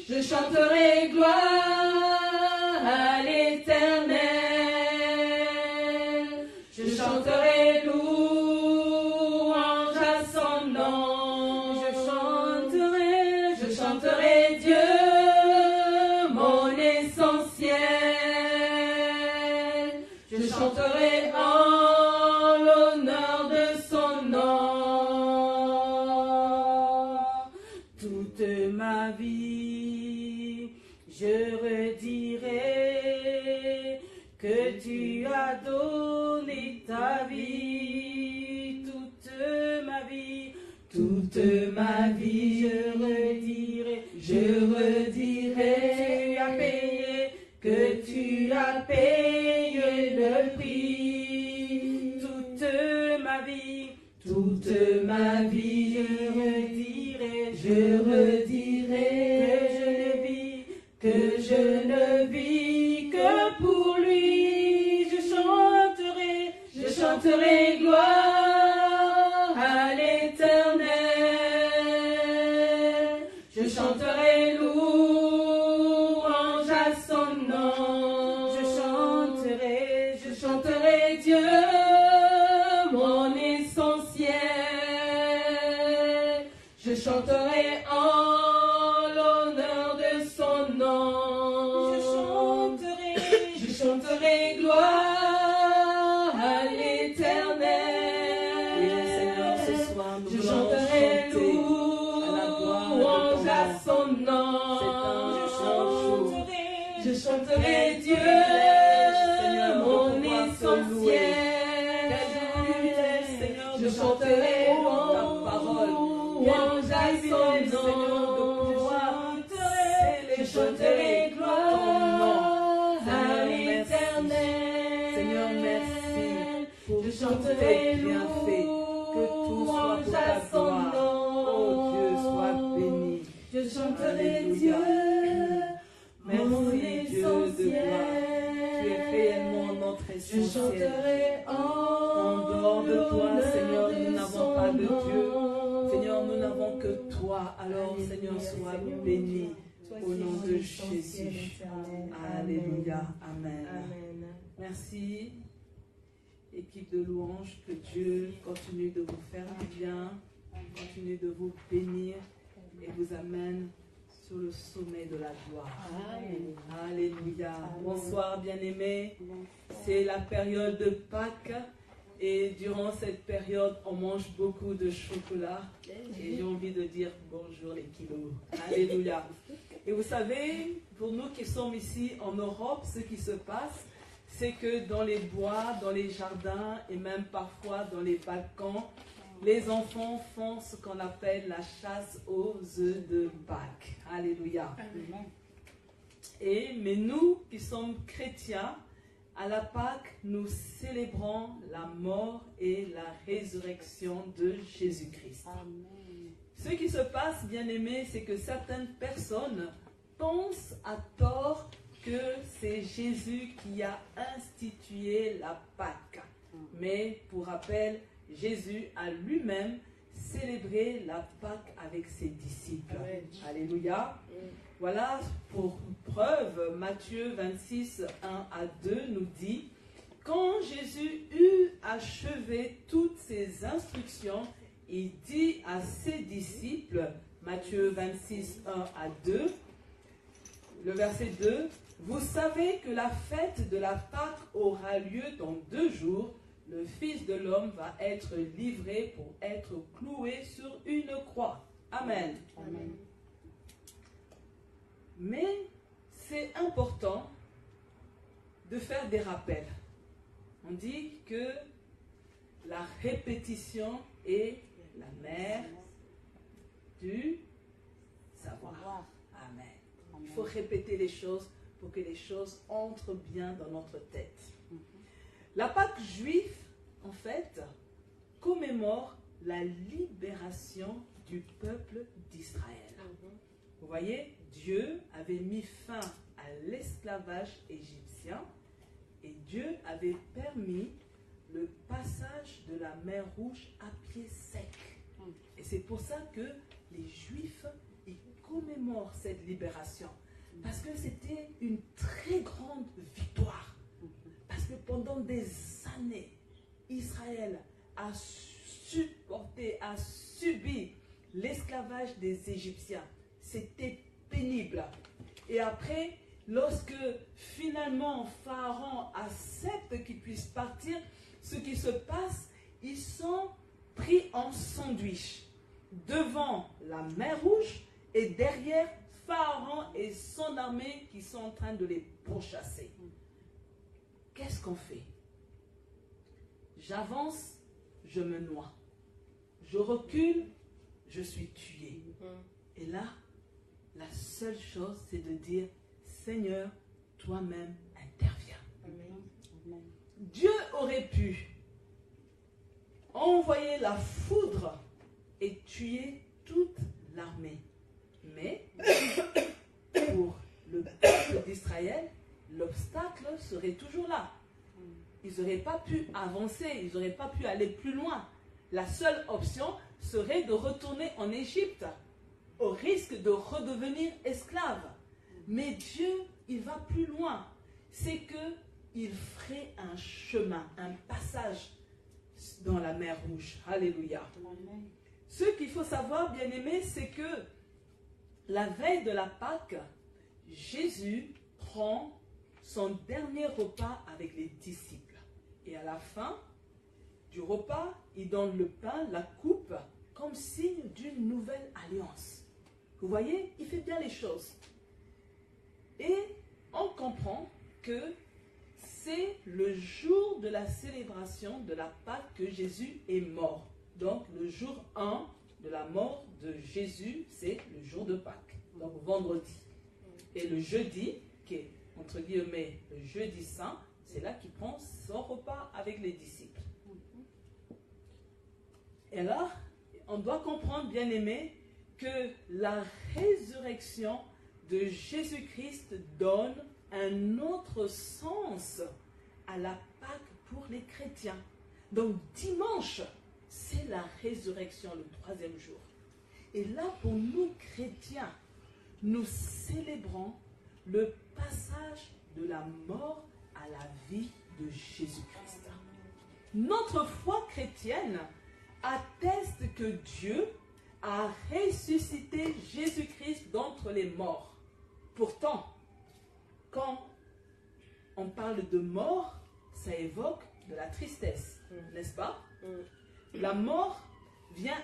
je chanterai gloire à l'Éternel. Je chanterai louange à son nom. Je chanterai Dieu, mon essentiel. Je chanterai en l'honneur de son nom. Toute ma vie, je redirai que tu as donné ta vie. Toute ma vie, je redirai que tu as payé le prix. Toute ma vie, je redirai que je ne vis que pour lui. Je chanterai gloire à l'Éternel. Je chanterai louange à son nom. Je chanterai Dieu, mon essentiel. Je chanterai en l'honneur de son nom. Je chanterai gloire à l'Éternel. Oui, Seigneur, ce soir, nous Je voulons chanterai chanter de chanter ta parole. Quel privilège, Seigneur, de pouvoir célébrer ton nom. Seigneur, merci pour tous tes bienfaits. Que tout soit pour ta gloire. Oh Dieu, sois béni. Je chanterai Alléluia. Dieu, Merci Dieu de gloire. Tu es réellement notre je essentiel. chanterai En dehors de toi, Seigneur, nous n'avons pas de Dieu. Seigneur, nous n'avons que toi. Alors, Seigneur, sois béni au nom de Jésus. Alléluia. Amen. Merci, équipe de louanges. Que Dieu continue de vous faire du bien, continue de vous bénir et vous amène sur le sommet de la gloire. Alléluia. Bonsoir, bien-aimés. C'est la période de Pâques. Et durant cette période, on mange beaucoup de chocolat. Et j'ai envie de dire bonjour les kilos. Alléluia. Et vous savez, pour nous qui sommes ici en Europe, ce qui se passe, c'est que dans les bois, dans les jardins et même parfois dans les balcons, les enfants font ce qu'on appelle la chasse aux œufs de Pâques. Alléluia. Mais nous qui sommes chrétiens, à la Pâques, nous célébrons la mort et la résurrection de Jésus-Christ. Ce qui se passe, bien-aimés, c'est que certaines personnes pensent à tort que c'est Jésus qui a institué la Pâques. Mais pour rappel, Jésus a lui-même célébré la Pâques avec ses disciples. Alléluia. Voilà, pour preuve, Matthieu 26, 1 à 2 nous dit: quand Jésus eut achevé toutes ses instructions, il dit à ses disciples, Matthieu 26, 1 à 2, le verset 2, vous savez que la fête de la Pâque aura lieu dans 2 jours. Le Fils de l'homme va être livré pour être cloué sur une croix. Amen. Amen. Mais c'est important de faire des rappels. On dit que la répétition est la mère du savoir. Amen. Il faut répéter les choses pour que les choses entrent bien dans notre tête. La Pâque juive, en fait, commémore la libération du peuple d'Israël. Vous voyez, Dieu avait mis fin à l'esclavage égyptien et Dieu avait permis le passage de la mer Rouge à pied sec. Et c'est pour ça que les Juifs, ils commémorent cette libération. Parce que c'était une très grande victoire. Parce que pendant des années, Israël a supporté, a subi l'esclavage des Égyptiens. C'était pénible. Et après, lorsque finalement Pharaon accepte qu'ils puissent partir, ce qui se passe, ils sont pris en sandwich devant la mer Rouge et derrière Pharaon et son armée qui sont en train de les pourchasser. Qu'est-ce qu'on fait? J'avance, je me noie. Je recule, je suis tué. Et là, la seule chose, c'est de dire, Seigneur, toi-même interviens. Amen. Dieu aurait pu envoyer la foudre et tuer toute l'armée. Mais pour le peuple d'Israël, l'obstacle serait toujours là. Ils n'auraient pas pu avancer, ils n'auraient pas pu aller plus loin. La seule option serait de retourner en Égypte, au risque de redevenir esclave. Mais Dieu, il va plus loin. C'est qu'il ferait un chemin, un passage dans la mer Rouge. Alléluia. Amen. Ce qu'il faut savoir, bien-aimés, c'est que la veille de la Pâque, Jésus prend son dernier repas avec les disciples. Et à la fin du repas, il donne le pain, la coupe, comme signe d'une nouvelle alliance. Vous voyez, il fait bien les choses. Et on comprend que c'est le jour de la célébration de la Pâque que Jésus est mort. Donc, le jour 1 de la mort de Jésus, c'est le jour de Pâques, donc vendredi. Et le jeudi, qui est entre guillemets le jeudi saint, c'est là qu'il prend son repas avec les disciples. Et là, on doit comprendre, bien aimé, que la résurrection de Jésus-Christ donne un autre sens à la Pâque pour les chrétiens. Donc dimanche, c'est la résurrection, le 3e jour. Et là, pour nous chrétiens, nous célébrons le passage de la mort à la vie de Jésus-Christ. Notre foi chrétienne atteste que Dieu a ressuscité Jésus-Christ d'entre les morts. Pourtant, quand on parle de mort, ça évoque de la tristesse, n'est-ce pas? La mort vient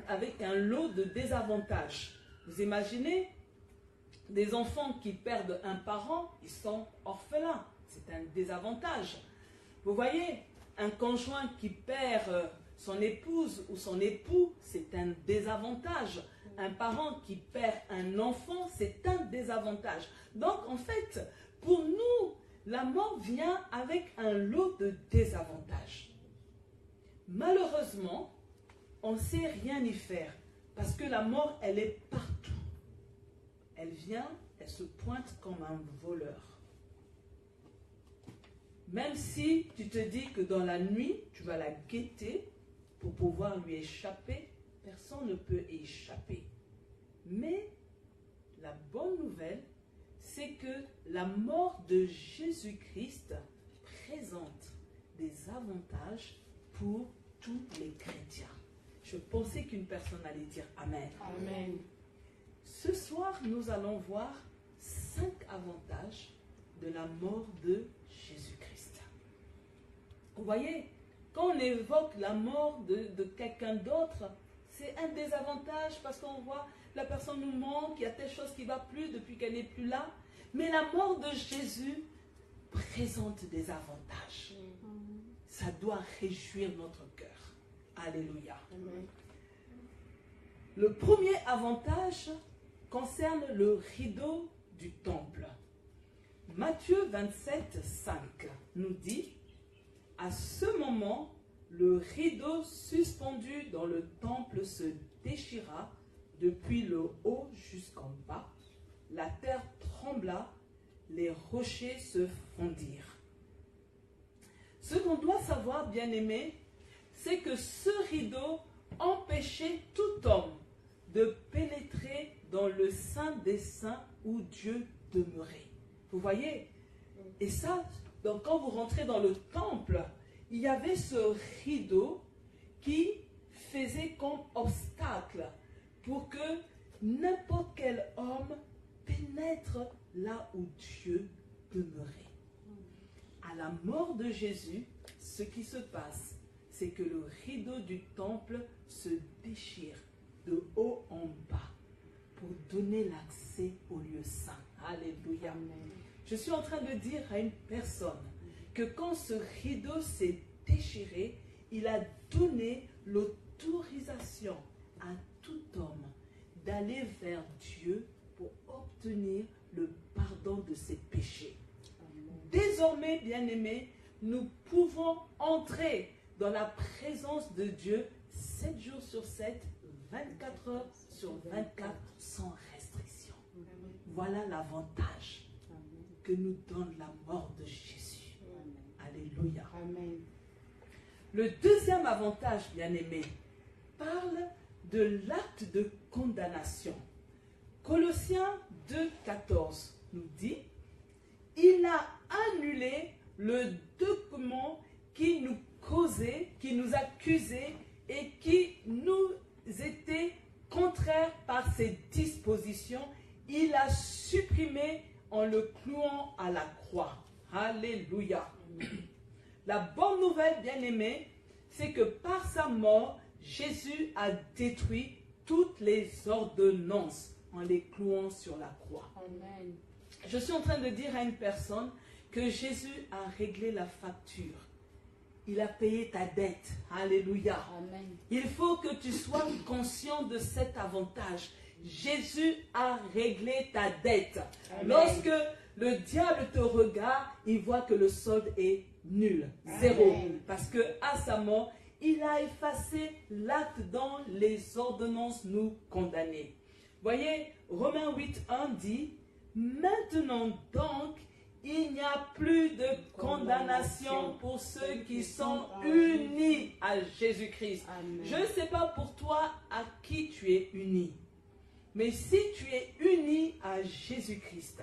avec un lot de désavantages. Vous imaginez des enfants qui perdent un parent, ils sont orphelins. C'est un désavantage. Vous voyez, un conjoint qui perd son épouse ou son époux, c'est un désavantage. Un parent qui perd un enfant, c'est un désavantage. Donc, en fait, pour nous, la mort vient avec un lot de désavantages. Malheureusement, on ne sait rien y faire parce que la mort, elle est partout. Elle vient, elle se pointe comme un voleur. Même si tu te dis que dans la nuit, tu vas la guetter pour pouvoir lui échapper, personne ne peut échapper. Mais la bonne nouvelle, c'est que la mort de Jésus-Christ présente des avantages pour tous les chrétiens. Je pensais qu'une personne allait dire Amen. Amen. Ce soir, nous allons voir 5 avantages de la mort de Jésus-Christ. Vous voyez, quand on évoque la mort de quelqu'un d'autre, c'est un désavantage parce qu'on voit la personne nous manque, il y a telle chose qui ne va plus depuis qu'elle n'est plus là. Mais la mort de Jésus présente des avantages. Ça doit réjouir notre cœur. Alléluia. Amen. Le premier avantage concerne le rideau du temple. Matthieu 27, 5 nous dit: à ce moment, le rideau suspendu dans le temple se déchira depuis le haut jusqu'en bas. La terre trembla, les rochers se fondirent. Ce qu'on doit savoir, bien-aimés, c'est que ce rideau empêchait tout homme de pénétrer dans le Saint des Saints où Dieu demeurait. Vous voyez? Et ça, donc quand vous rentrez dans le temple, il y avait ce rideau qui faisait comme obstacle pour que n'importe quel homme pénètre là où Dieu demeurait. À la mort de Jésus, ce qui se passe, c'est que le rideau du temple se déchire de haut en bas pour donner l'accès au lieu saint. Alléluia. Je suis en train de dire à une personne que quand ce rideau s'est déchiré, il a donné l'autorisation à tout homme d'aller vers Dieu pour obtenir le pardon de ses péchés. Désormais, bien-aimés, nous pouvons entrer dans la présence de Dieu 7 jours sur 7, 24 heures sur 24, sans restriction. Voilà l'avantage que nous donne la mort de Jésus. Alléluia. Amen. Le deuxième avantage, bien-aimé, parle de l'acte de condamnation. Colossiens 2,14 nous dit: il a annulé le document qui nous causait, qui nous accusait et qui nous était contraire par ses dispositions. Il a supprimé en le clouant à la croix. Alléluia. La bonne nouvelle, bien-aimée, c'est que par sa mort, Jésus a détruit toutes les ordonnances en les clouant sur la croix. Amen. Je suis en train de dire à une personne que Jésus a réglé la facture. Il a payé ta dette. Alléluia. Amen. Il faut que tu sois conscient de cet avantage. Jésus a réglé ta dette. Amen. Lorsque le diable te regarde, il voit que le solde est nul, zéro. Amen. Parce que à sa mort, il a effacé l'acte dont les ordonnances nous condamnaient. Voyez, Romains 8:1 dit, maintenant donc, il n'y a plus de condamnation pour ceux qui sont unis à Jésus-Christ. Amen. Je ne sais pas pour toi à qui tu es uni. Mais si tu es uni à Jésus-Christ,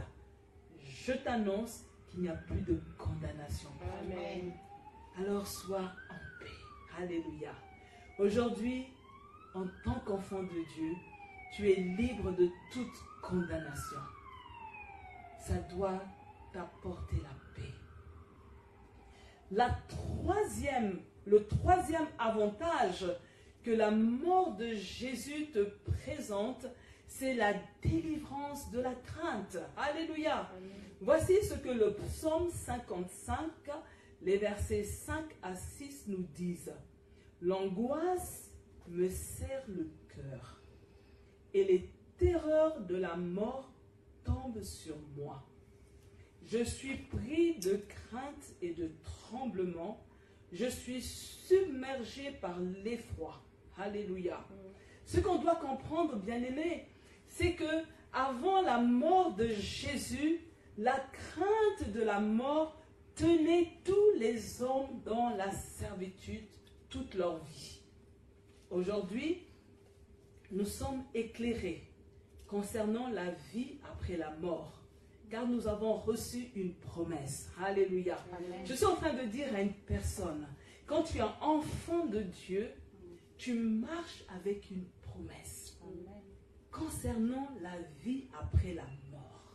je t'annonce qu'il n'y a plus de condamnation. Amen. Alors sois en paix. Alléluia. Aujourd'hui, en tant qu'enfant de Dieu, tu es libre de toute condamnation. Ça doit t'apporter la paix. Le troisième avantage que la mort de Jésus te présente, c'est la délivrance de la crainte. Alléluia. Amen. Voici ce que le psaume 55, les versets 5 à 6 nous disent. L'angoisse me serre le cœur et les terreurs de la mort tombent sur moi. Je suis pris de crainte et de tremblement. Je suis submergé par l'effroi. Alléluia. Ce qu'on doit comprendre, bien-aimés, c'est que avant la mort de Jésus, la crainte de la mort tenait tous les hommes dans la servitude toute leur vie. Aujourd'hui, nous sommes éclairés concernant la vie après la mort, car nous avons reçu une promesse. Alléluia. Amen. Je suis en train de dire à une personne, quand tu es un enfant de Dieu, tu marches avec une promesse Amen. concernant la vie après la mort.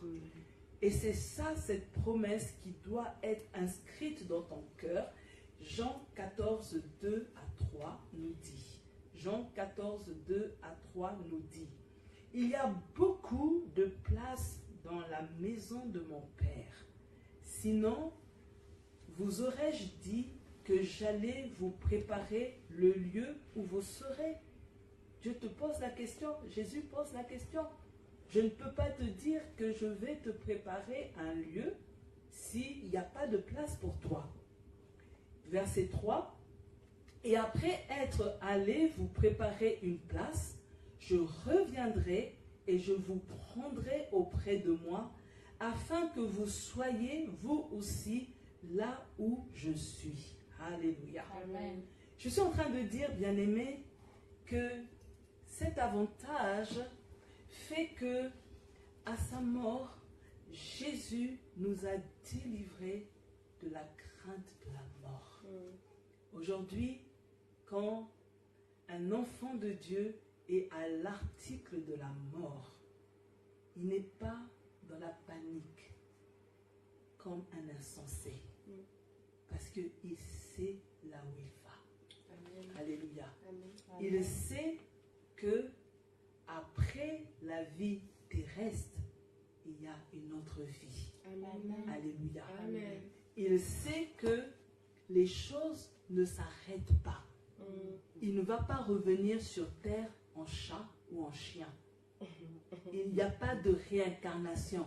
Et c'est ça, cette promesse qui doit être inscrite dans ton cœur. Jean 14, 2 à 3 nous dit. Jean 14, 2 à 3 nous dit. Il y a beaucoup de place dans la maison de mon Père. Sinon, vous aurais-je dit que j'allais vous préparer le lieu où vous serez? Je te pose la question, Jésus pose la question. Je ne peux pas te dire que je vais te préparer un lieu s'il n'y a pas de place pour toi. Verset 3. Et après être allé vous préparer une place, je reviendrai et je vous prendrai auprès de moi, afin que vous soyez vous aussi là où je suis. Alléluia. Amen. Je suis en train de dire, bien-aimés, que cet avantage fait que, à sa mort, Jésus nous a délivrés de la crainte de la mort. Aujourd'hui, quand un enfant de Dieu est à l'article de la mort, il n'est pas dans la panique comme un insensé, parce qu'il sait là où il va. Amen. Alléluia. Amen. Il sait que après la vie terrestre, il y a une autre vie. Amen. Alléluia. Amen. Il sait que les choses ne s'arrêtent pas. Il ne va pas revenir sur terre en chat ou en chien. Il n'y a pas de réincarnation.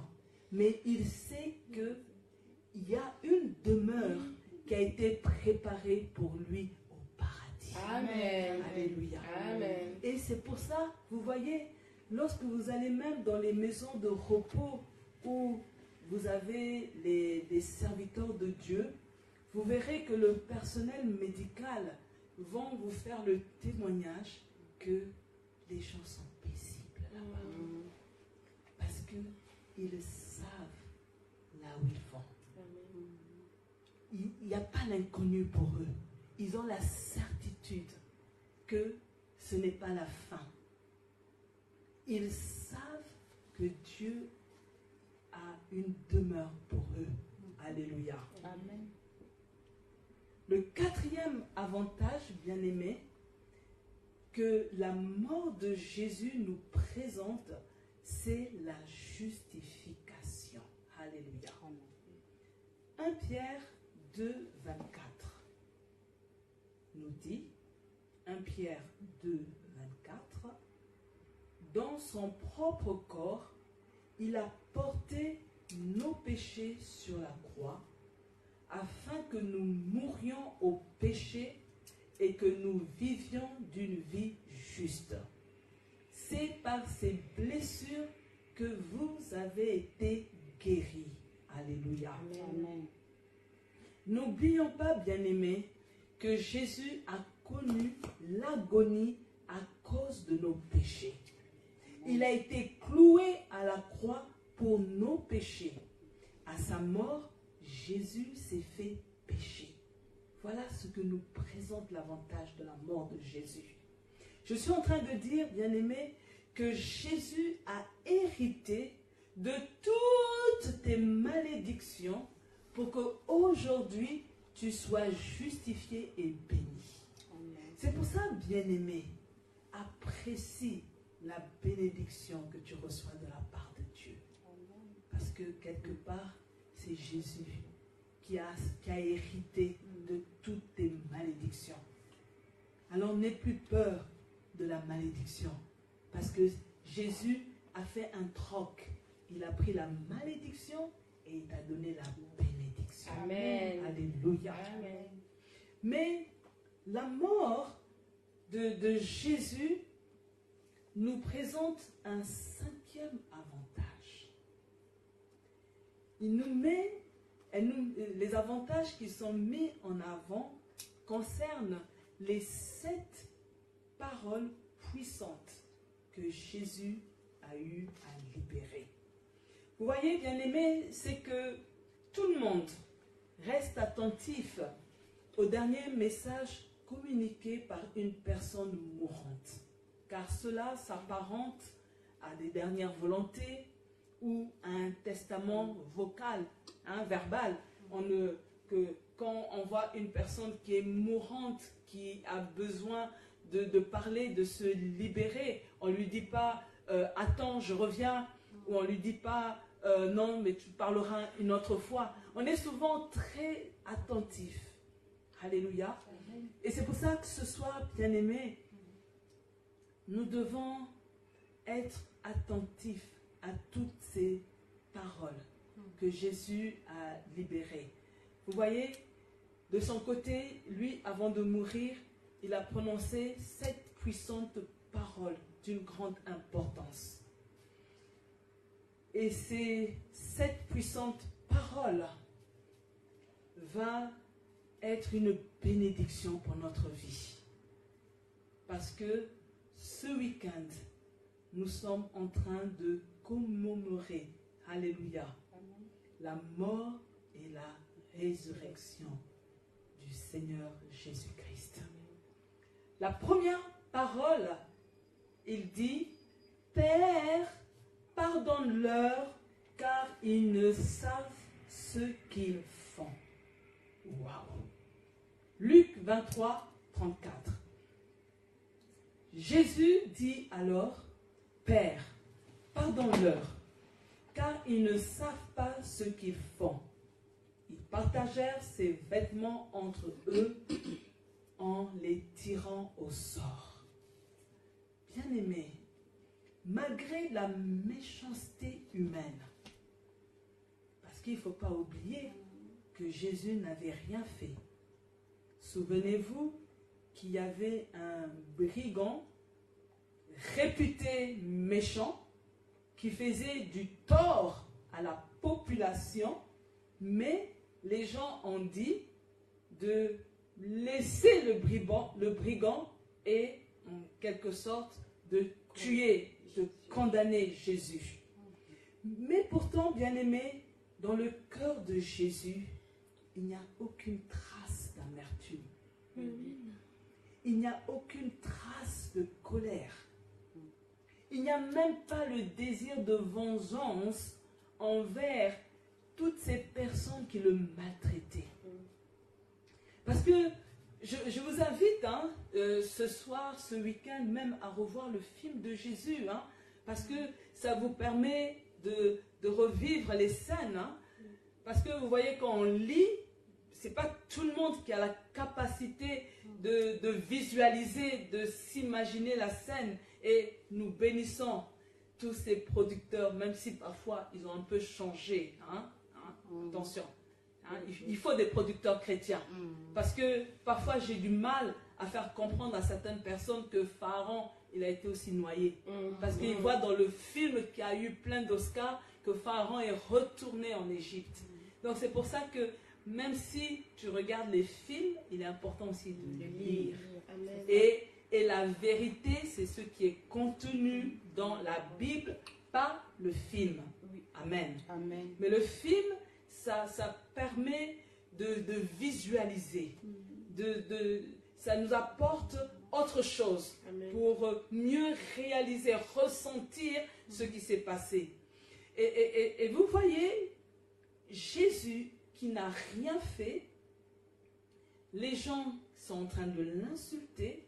Mais il sait qu'il y a une demeure qui a été préparée pour lui au paradis. Amen. Alléluia. Amen. Et c'est pour ça, vous voyez, lorsque vous allez même dans les maisons de repos où vous avez des serviteurs de Dieu, vous verrez que le personnel médical vont vous faire le témoignage que les gens sont paisibles là-bas. Parce qu'ils savent là où ils vont. Il n'y a pas l'inconnu pour eux. Ils ont la certitude que ce n'est pas la fin. Ils savent que Dieu a une demeure pour eux. Alléluia. Amen. Le quatrième avantage, bien-aimé, que la mort de Jésus nous présente, c'est la justification. Alléluia. 1 Pierre 2, 24 nous dit, 1 Pierre 2, 24, dans son propre corps, il a porté nos péchés sur la croix, afin que nous mourions au péché et que nous vivions d'une vie juste. C'est par ces blessures que vous avez été guéris. Alléluia. Amen. N'oublions pas, bien-aimés, que Jésus a connu l'agonie à cause de nos péchés. Il a été cloué à la croix pour nos péchés. À sa mort, Jésus s'est fait pécher. Voilà ce que nous présente l'avantage de la mort de Jésus. Je suis en train de dire, bien-aimés, que Jésus a hérité de toutes tes malédictions pour qu'aujourd'hui, tu sois justifié et béni. C'est pour ça, bien-aimé, apprécie la bénédiction que tu reçois de la part de Dieu. Parce que quelque part, c'est Jésus qui a hérité de toutes tes malédictions. Alors n'aie plus peur de la malédiction. Parce que Jésus a fait un troc. Il a pris la malédiction et il t'a donné la bénédiction. Amen. Alléluia. Amen. Mais la mort de Jésus nous présente un cinquième avantage. Il nous met, les avantages qui sont mis en avant concernent les 7 paroles puissantes que Jésus a eu à libérer. Vous voyez, bien-aimés, c'est que tout le monde reste attentif au dernier message communiqué par une personne mourante, car cela s'apparente à des dernières volontés ou à un testament vocal, verbal. Quand on voit une personne qui est mourante, qui a besoin de parler, de se libérer, on ne lui dit pas attends, je reviens, ou on ne lui dit pas non, mais tu parleras une autre fois. On est souvent très attentif. Alléluia. Et c'est pour ça que ce soir, bien-aimés, nous devons être attentifs à toutes ces paroles que Jésus a libérées. Vous voyez, de son côté, lui, avant de mourir, il a prononcé 7 puissantes paroles d'une grande importance. Et ces 7 puissantes paroles vont être une bénédiction pour notre vie. Parce que ce week-end, nous sommes en train de commémorer, alléluia, la mort et la résurrection du Seigneur Jésus-Christ. La première parole, il dit, Père, pardonne-leur, car ils ne savent ce qu'ils font. Waouh! Luc 23, 34. Jésus dit alors, Père, pardonne-leur, car ils ne savent pas ce qu'ils font. Ils partagèrent ses vêtements entre eux en les tirant au sort. Bien-aimés, malgré la méchanceté humaine, parce qu'il ne faut pas oublier que Jésus n'avait rien fait. Souvenez-vous qu'il y avait un brigand réputé méchant qui faisait du tort à la population, mais les gens ont dit de laisser le brigand et en quelque sorte de tuer, de condamner Jésus. Mais pourtant, bien-aimés, dans le cœur de Jésus, il n'y a aucune trace d'amertume. Il n'y a aucune trace de colère. Il n'y a même pas le désir de vengeance envers toutes ces personnes qui le maltraitaient. Parce que je vous invite ce soir, ce week-end, même à revoir le film de Jésus, parce que ça vous permet de revivre les scènes. Parce que vous voyez, quand on lit, c'est pas tout le monde qui a la capacité de visualiser, de s'imaginer la scène. Et nous bénissons tous ces producteurs, même si parfois ils ont un peu changé. Attention. Il faut des producteurs chrétiens. Parce que parfois j'ai du mal à faire comprendre à certaines personnes que Pharaon, il a été aussi noyé. Parce qu'ils voient dans le film qui a eu plein d'Oscars que Pharaon est retourné en Égypte. Donc c'est pour ça que même si tu regardes les films, il est important aussi de lire. Et la vérité, c'est ce qui est contenu dans la Bible, pas le film. Amen. Mais le film, ça permet de visualiser. Ça nous apporte autre chose pour mieux réaliser, ressentir ce qui s'est passé. Et vous voyez, Jésus qui n'a rien fait, les gens sont en train de l'insulter,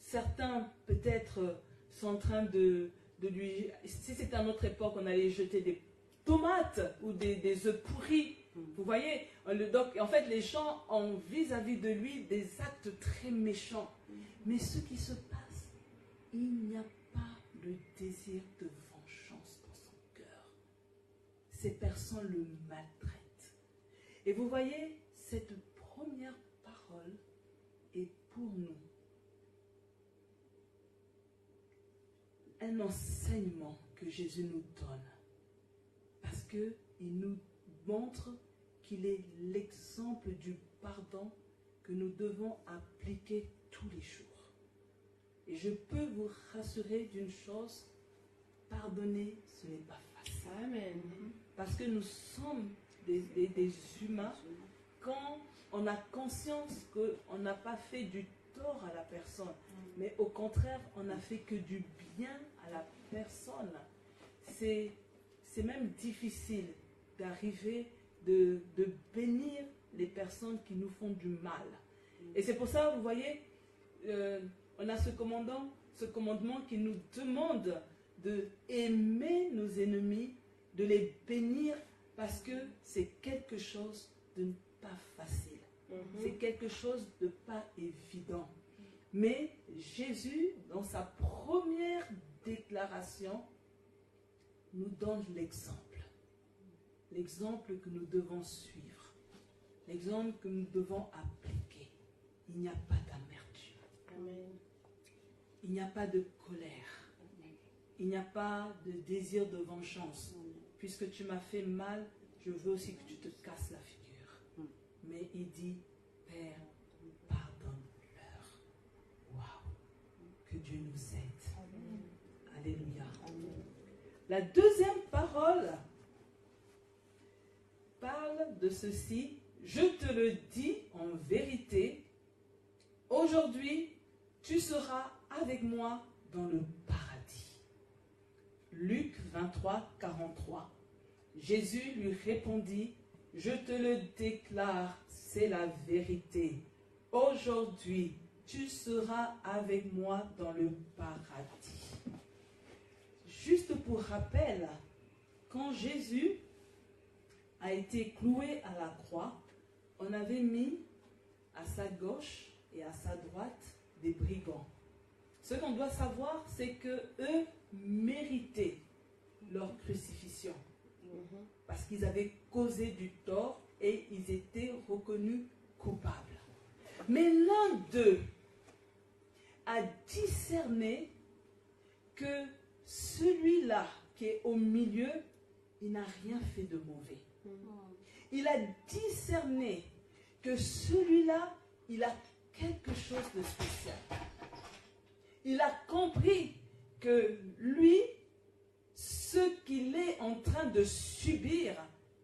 certains peut-être sont en train de lui, si c'était à notre époque, on allait jeter des tomates ou des œufs pourris, vous voyez, donc en fait les gens ont vis-à-vis de lui des actes très méchants, mais ce qui se passe, il n'y a pas le désir de vengeance dans son cœur. Ces personnes le maltraitent. Et vous voyez, cette première parole est pour nous un enseignement que Jésus nous donne. Parce qu'il nous montre qu'il est l'exemple du pardon que nous devons appliquer tous les jours. Et je peux vous rassurer d'une chose, pardonner, ce n'est pas facile. Amen. Parce que nous sommes des humains, quand on a conscience qu'on n'a pas fait du tort à la personne, mais au contraire, on n'a fait que du bien à la personne. C'est même difficile d'arriver de bénir les personnes qui nous font du mal. Et c'est pour ça, vous voyez, on a ce commandement qui nous demande de aimer nos ennemis, de les bénir, parce que c'est quelque chose de pas facile. C'est quelque chose de pas évident. Mais Jésus, dans sa première déclaration, nous donne l'exemple. L'exemple que nous devons suivre. L'exemple que nous devons appliquer. Il n'y a pas d'amertume. Il n'y a pas de colère. Il n'y a pas de désir de vengeance. Puisque tu m'as fait mal, je veux aussi que tu te casses la figure. Mais il dit, Père, pardonne-leur. Waouh! Que Dieu nous aide. Alléluia. La deuxième parole parle de ceci. Je te le dis en vérité, aujourd'hui, tu seras avec moi dans le paradis. Luc 23, 43. Jésus lui répondit, je te le déclare, c'est la vérité. Aujourd'hui, tu seras avec moi dans le paradis. Juste pour rappel, quand Jésus a été cloué à la croix, on avait mis à sa gauche et à sa droite des brigands. Ce qu'on doit savoir, c'est que eux méritaient leur crucifixion. Parce qu'ils avaient causé du tort et ils étaient reconnus coupables. Mais l'un d'eux a discerné que celui-là qui est au milieu, il n'a rien fait de mauvais. Il a discerné que celui-là, il a quelque chose de spécial. Il a compris que lui, ce qu'il est en train de subir,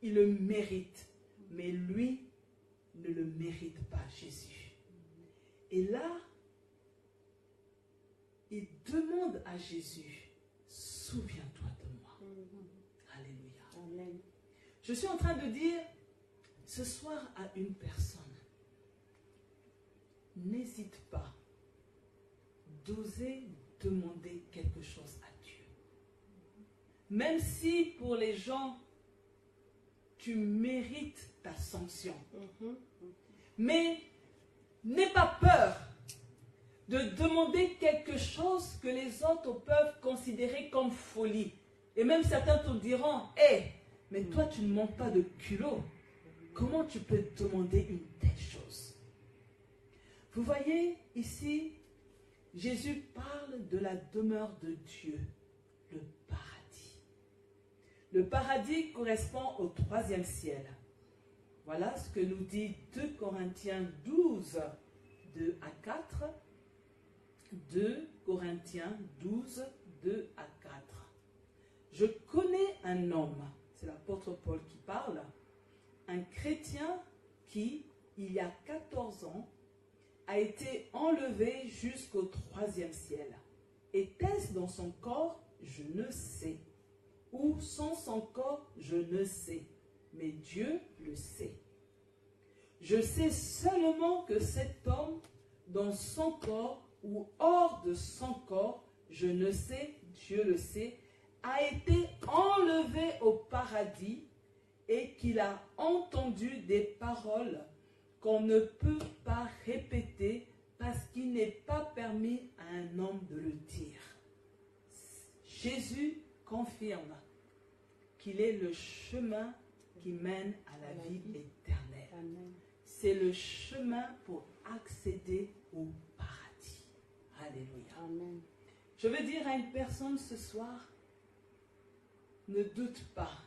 il le mérite. Mais lui ne le mérite pas, Jésus. Et là, il demande à Jésus, souviens-toi de moi. Alléluia. Amen. Je suis en train de dire ce soir à une personne, n'hésite pas d'oser demander quelque chose à Dieu. Même si pour les gens, tu mérites ta sanction. Mais n'aie pas peur de demander quelque chose que les autres peuvent considérer comme folie. Et même certains te diront, hé, mais toi tu ne manques pas de culot. Comment tu peux demander une telle chose? Vous voyez ici, Jésus parle de la demeure de Dieu, le paradis. Le paradis correspond au 3e ciel. Voilà ce que nous dit 2 Corinthiens 12, 2 à 4. 2 Corinthiens 12, 2 à 4. Je connais un homme, c'est l'apôtre Paul qui parle, un chrétien qui, il y a 14 ans, a été enlevé jusqu'au 3e ciel. Était-ce dans son corps? Je ne sais. Ou sans son corps? Je ne sais. Mais Dieu le sait. Je sais seulement que cet homme, dans son corps ou hors de son corps, je ne sais, Dieu le sait, a été enlevé au paradis et qu'il a entendu des paroles qu'on ne peut pas répéter parce qu'il n'est pas permis à un homme de le dire. Jésus confirme qu'il est le chemin qui mène à la vie éternelle. C'est le chemin pour accéder au paradis. Alléluia. Amen. Je veux dire à une personne ce soir, ne doute pas,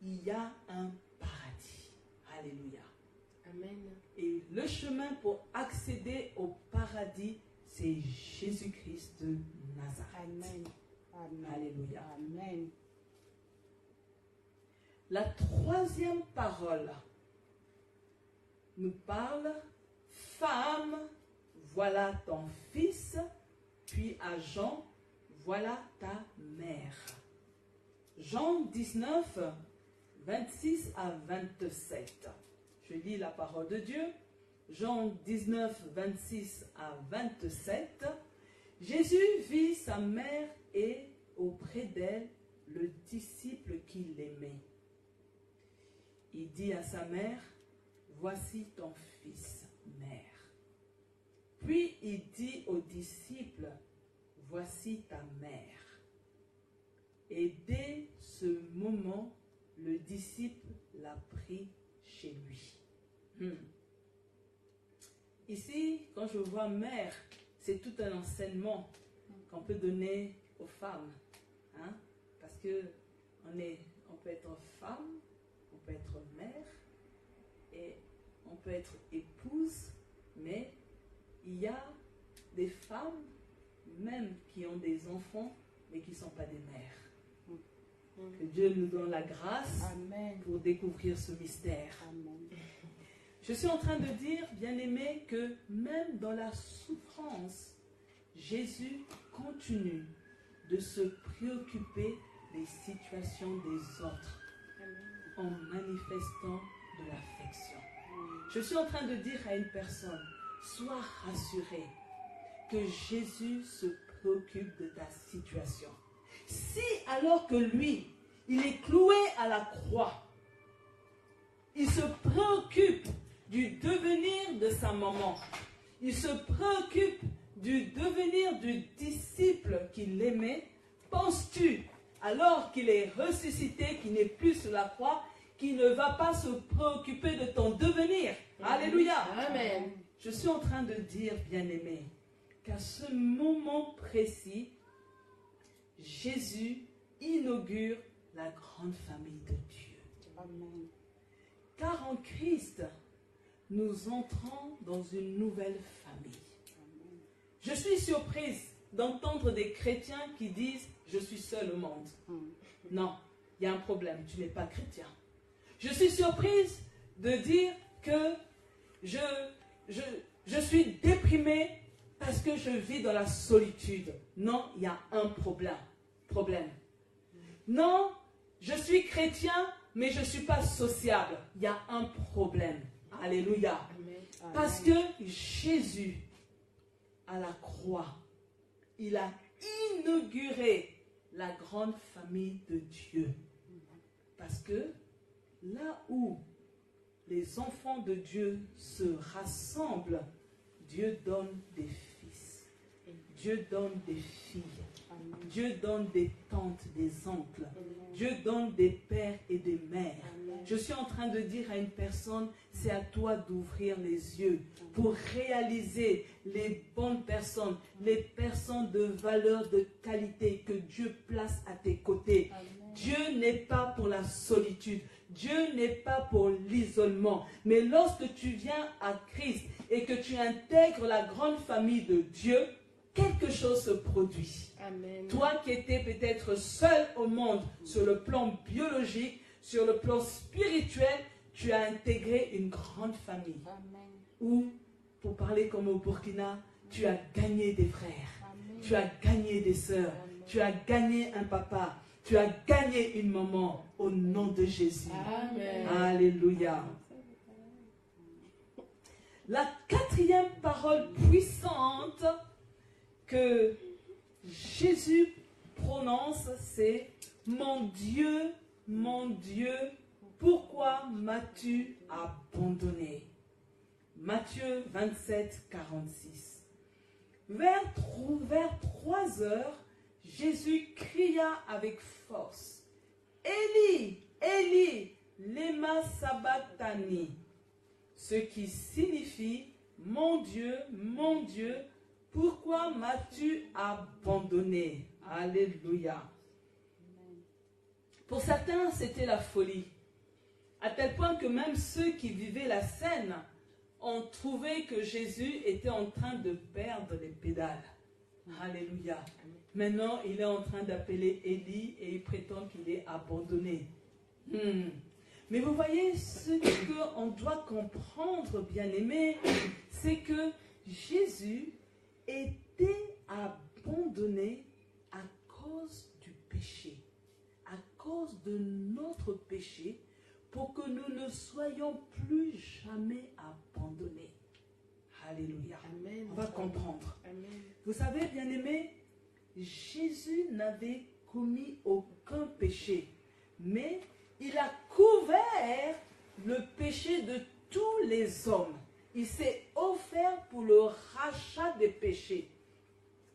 il y a un paradis. Alléluia. Amen. Et le chemin pour accéder au paradis, c'est Jésus-Christ de Nazareth. Amen. Amen. Alléluia. Amen. La 3e parole nous parle, femme, voilà ton fils, puis à Jean, voilà ta mère. Jean 19, 26 à 27. Je lis la parole de Dieu. Jean 19, 26 à 27. Jésus vit sa mère et auprès d'elle le disciple qui l'aimait. Il dit à sa mère, voici ton fils, mère. Puis il dit au disciple, voici ta mère. Et dès ce moment, le disciple l'a pris chez lui. Ici, quand je vois mère, c'est tout un enseignement qu'on peut donner aux femmes. Hein? Parce que on peut être femme, on peut être mère, et on peut être épouse, mais il y a des femmes, même qui ont des enfants, mais qui ne sont pas des mères. Que Dieu nous donne la grâce Amen. pour découvrir ce mystère. Amen. Je suis en train de dire, bien-aimé, que même dans la souffrance, Jésus continue de se préoccuper des situations des autres en manifestant de l'affection. Je suis en train de dire à une personne, sois rassuré que Jésus se préoccupe de ta situation. Si alors que lui, il est cloué à la croix, il se préoccupe du devenir de sa maman, il se préoccupe du devenir du disciple qu'il aimait, penses-tu, alors qu'il est ressuscité, qu'il n'est plus sur la croix, qu'il ne va pas se préoccuper de ton devenir? Alléluia. Amen. Je suis en train de dire, bien-aimé, qu'à ce moment précis, Jésus inaugure la grande famille de Dieu. Amen. Car en Christ, nous entrons dans une nouvelle famille. Je suis surprise d'entendre des chrétiens qui disent « Je suis seul au monde ». Non, il y a un problème, tu n'es pas chrétien. Je suis surprise de dire que je suis déprimé parce que je vis dans la solitude. Non, il y a un problème. Non, je suis chrétien, mais je ne suis pas sociable. Il y a un problème. Alléluia. Parce que Jésus, à la croix, il a inauguré la grande famille de Dieu. Parce que là où les enfants de Dieu se rassemblent, Dieu donne des fils, Dieu donne des filles, Dieu donne des tantes, des oncles, Dieu donne des pères et des mères. Je suis en train de dire à une personne, c'est à toi d'ouvrir les yeux pour réaliser les bonnes personnes, les personnes de valeur, de qualité que Dieu place à tes côtés. Dieu n'est pas pour la solitude, Dieu n'est pas pour l'isolement. Mais lorsque tu viens à Christ et que tu intègres la grande famille de Dieu, quelque chose se produit. Amen. Toi qui étais peut-être seul au monde sur le plan biologique, sur le plan spirituel, tu as intégré une grande famille. Amen. Ou, pour parler comme au Burkina, tu as gagné des frères, Amen. tu as gagné des sœurs, tu as gagné un papa, tu as gagné une maman au nom de Jésus. Amen. Alléluia. La quatrième parole puissante que Jésus prononce, c'est « Mon Dieu, pourquoi m'as-tu abandonné ?» Matthieu 27, 46. Vers 3 heures, Jésus cria avec force « Élie, Élie, lema sabachthani » ce qui signifie « Mon Dieu, pourquoi m'as-tu abandonné ?» Alléluia. Pour certains, c'était la folie. À tel point que même ceux qui vivaient la scène ont trouvé que Jésus était en train de perdre les pédales. Alléluia. Maintenant, il est en train d'appeler Élie et il prétend qu'il est abandonné. Mais vous voyez, ce qu'on doit comprendre, bien-aimés, c'est que Jésus était abandonné à cause du péché, à cause de notre péché, pour que nous ne soyons plus jamais abandonnés. Alléluia. Amen. On va comprendre. Amen. Vous savez, bien-aimés, Jésus n'avait commis aucun péché, mais il a couvert le péché de tous les hommes. Il s'est offert pour le rachat des péchés.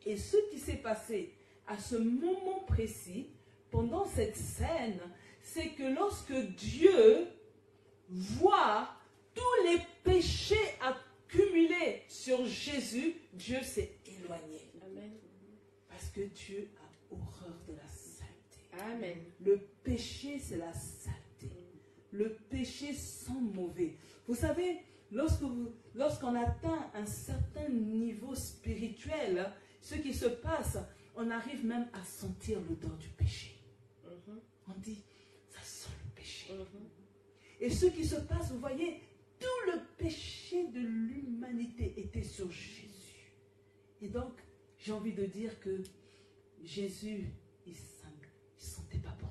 Et ce qui s'est passé à ce moment précis, pendant cette scène, c'est que lorsque Dieu voit tous les péchés accumulés sur Jésus, Dieu s'est éloigné. Amen. Parce que Dieu a horreur de la saleté. Amen. Le péché, c'est la saleté. Le péché sent mauvais. Vous savez, lorsqu'on atteint un certain niveau spirituel, ce qui se passe, on arrive même à sentir l'odeur du péché. On dit, ça sent le péché. Et ce qui se passe, vous voyez, tout le péché de l'humanité était sur Jésus. Et donc, j'ai envie de dire que Jésus, il sentait pas bon.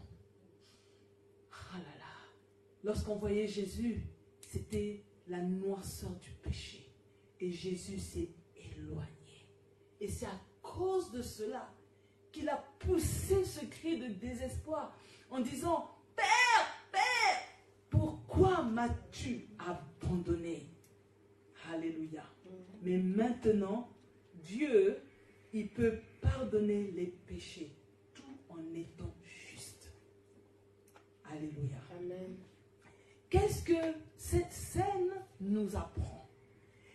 Ah là là. Lorsqu'on voyait Jésus, c'était la noirceur du péché. Et Jésus s'est éloigné. Et c'est à cause de cela qu'il a poussé ce cri de désespoir en disant « Père, Père, pourquoi m'as-tu abandonné ?» Alléluia. Mais maintenant, Dieu, il peut pardonner les péchés tout en étant juste. Alléluia. Amen. Qu'est-ce que cette scène nous apprend?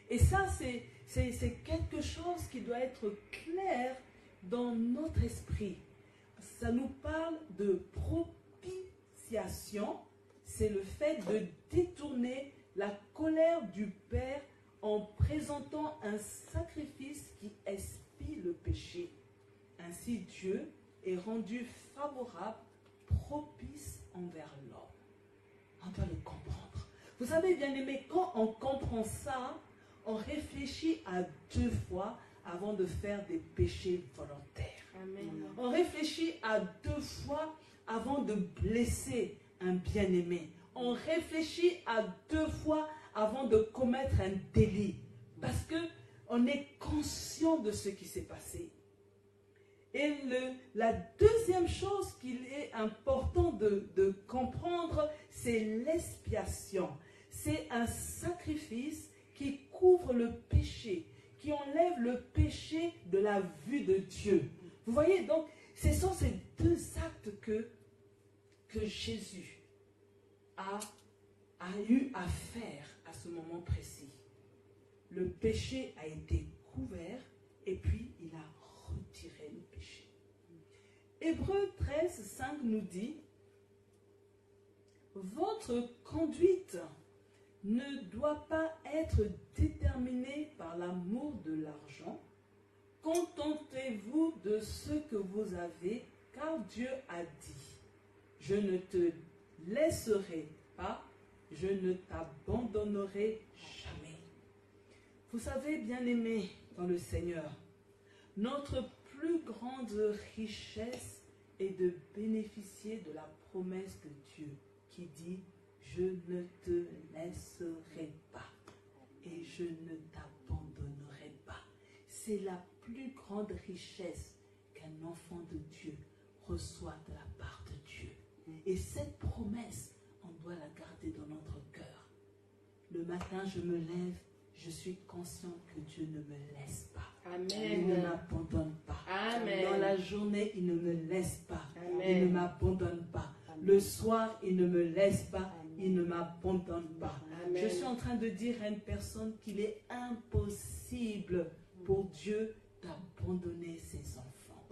Et ça, c'est quelque chose qui doit être clair dans notre esprit. Ça nous parle de propitiation. C'est le fait de détourner la colère du Père en présentant un sacrifice qui expie le péché. Ainsi, Dieu est rendu favorable, propice envers l'homme. On doit le comprendre. Vous savez, bien aimé, quand on comprend ça, on réfléchit à 2 fois avant de faire des péchés volontaires. Amen. On réfléchit à 2 fois avant de blesser un bien-aimé. On réfléchit à 2 fois avant de commettre un délit. Parce qu'on est conscient de ce qui s'est passé. Et la deuxième chose qu'il est important de comprendre, c'est l'expiation. C'est un sacrifice qui couvre le péché, qui enlève le péché de la vue de Dieu. Vous voyez, donc, ce sont ces deux actes que Jésus a eu à faire à ce moment précis. Le péché a été couvert et puis il a retiré le péché. Hébreux 13, 5 nous dit: votre conduite ne doit pas être déterminée par l'amour de l'argent. Contentez-vous de ce que vous avez, car Dieu a dit: je ne te laisserai pas, je ne t'abandonnerai jamais. Vous savez, bien-aimés dans le Seigneur, notre plus grande richesse est de bénéficier de la promesse de Dieu qui dit: je ne te laisserai pas et je ne t'abandonnerai pas. C'est la plus grande richesse qu'un enfant de Dieu reçoit de la part de Dieu. Et cette promesse, on doit la garder dans notre cœur. Le matin, je me lève, je suis conscient que Dieu ne me laisse pas. Amen. Il ne m'abandonne pas. Amen. Dans la journée, il ne me laisse pas. Amen. Il ne m'abandonne pas. Amen. Le soir, il ne me laisse pas. Amen. Il ne m'abandonne pas. Amen. Je suis en train de dire à une personne qu'il est impossible pour Dieu d'abandonner ses enfants.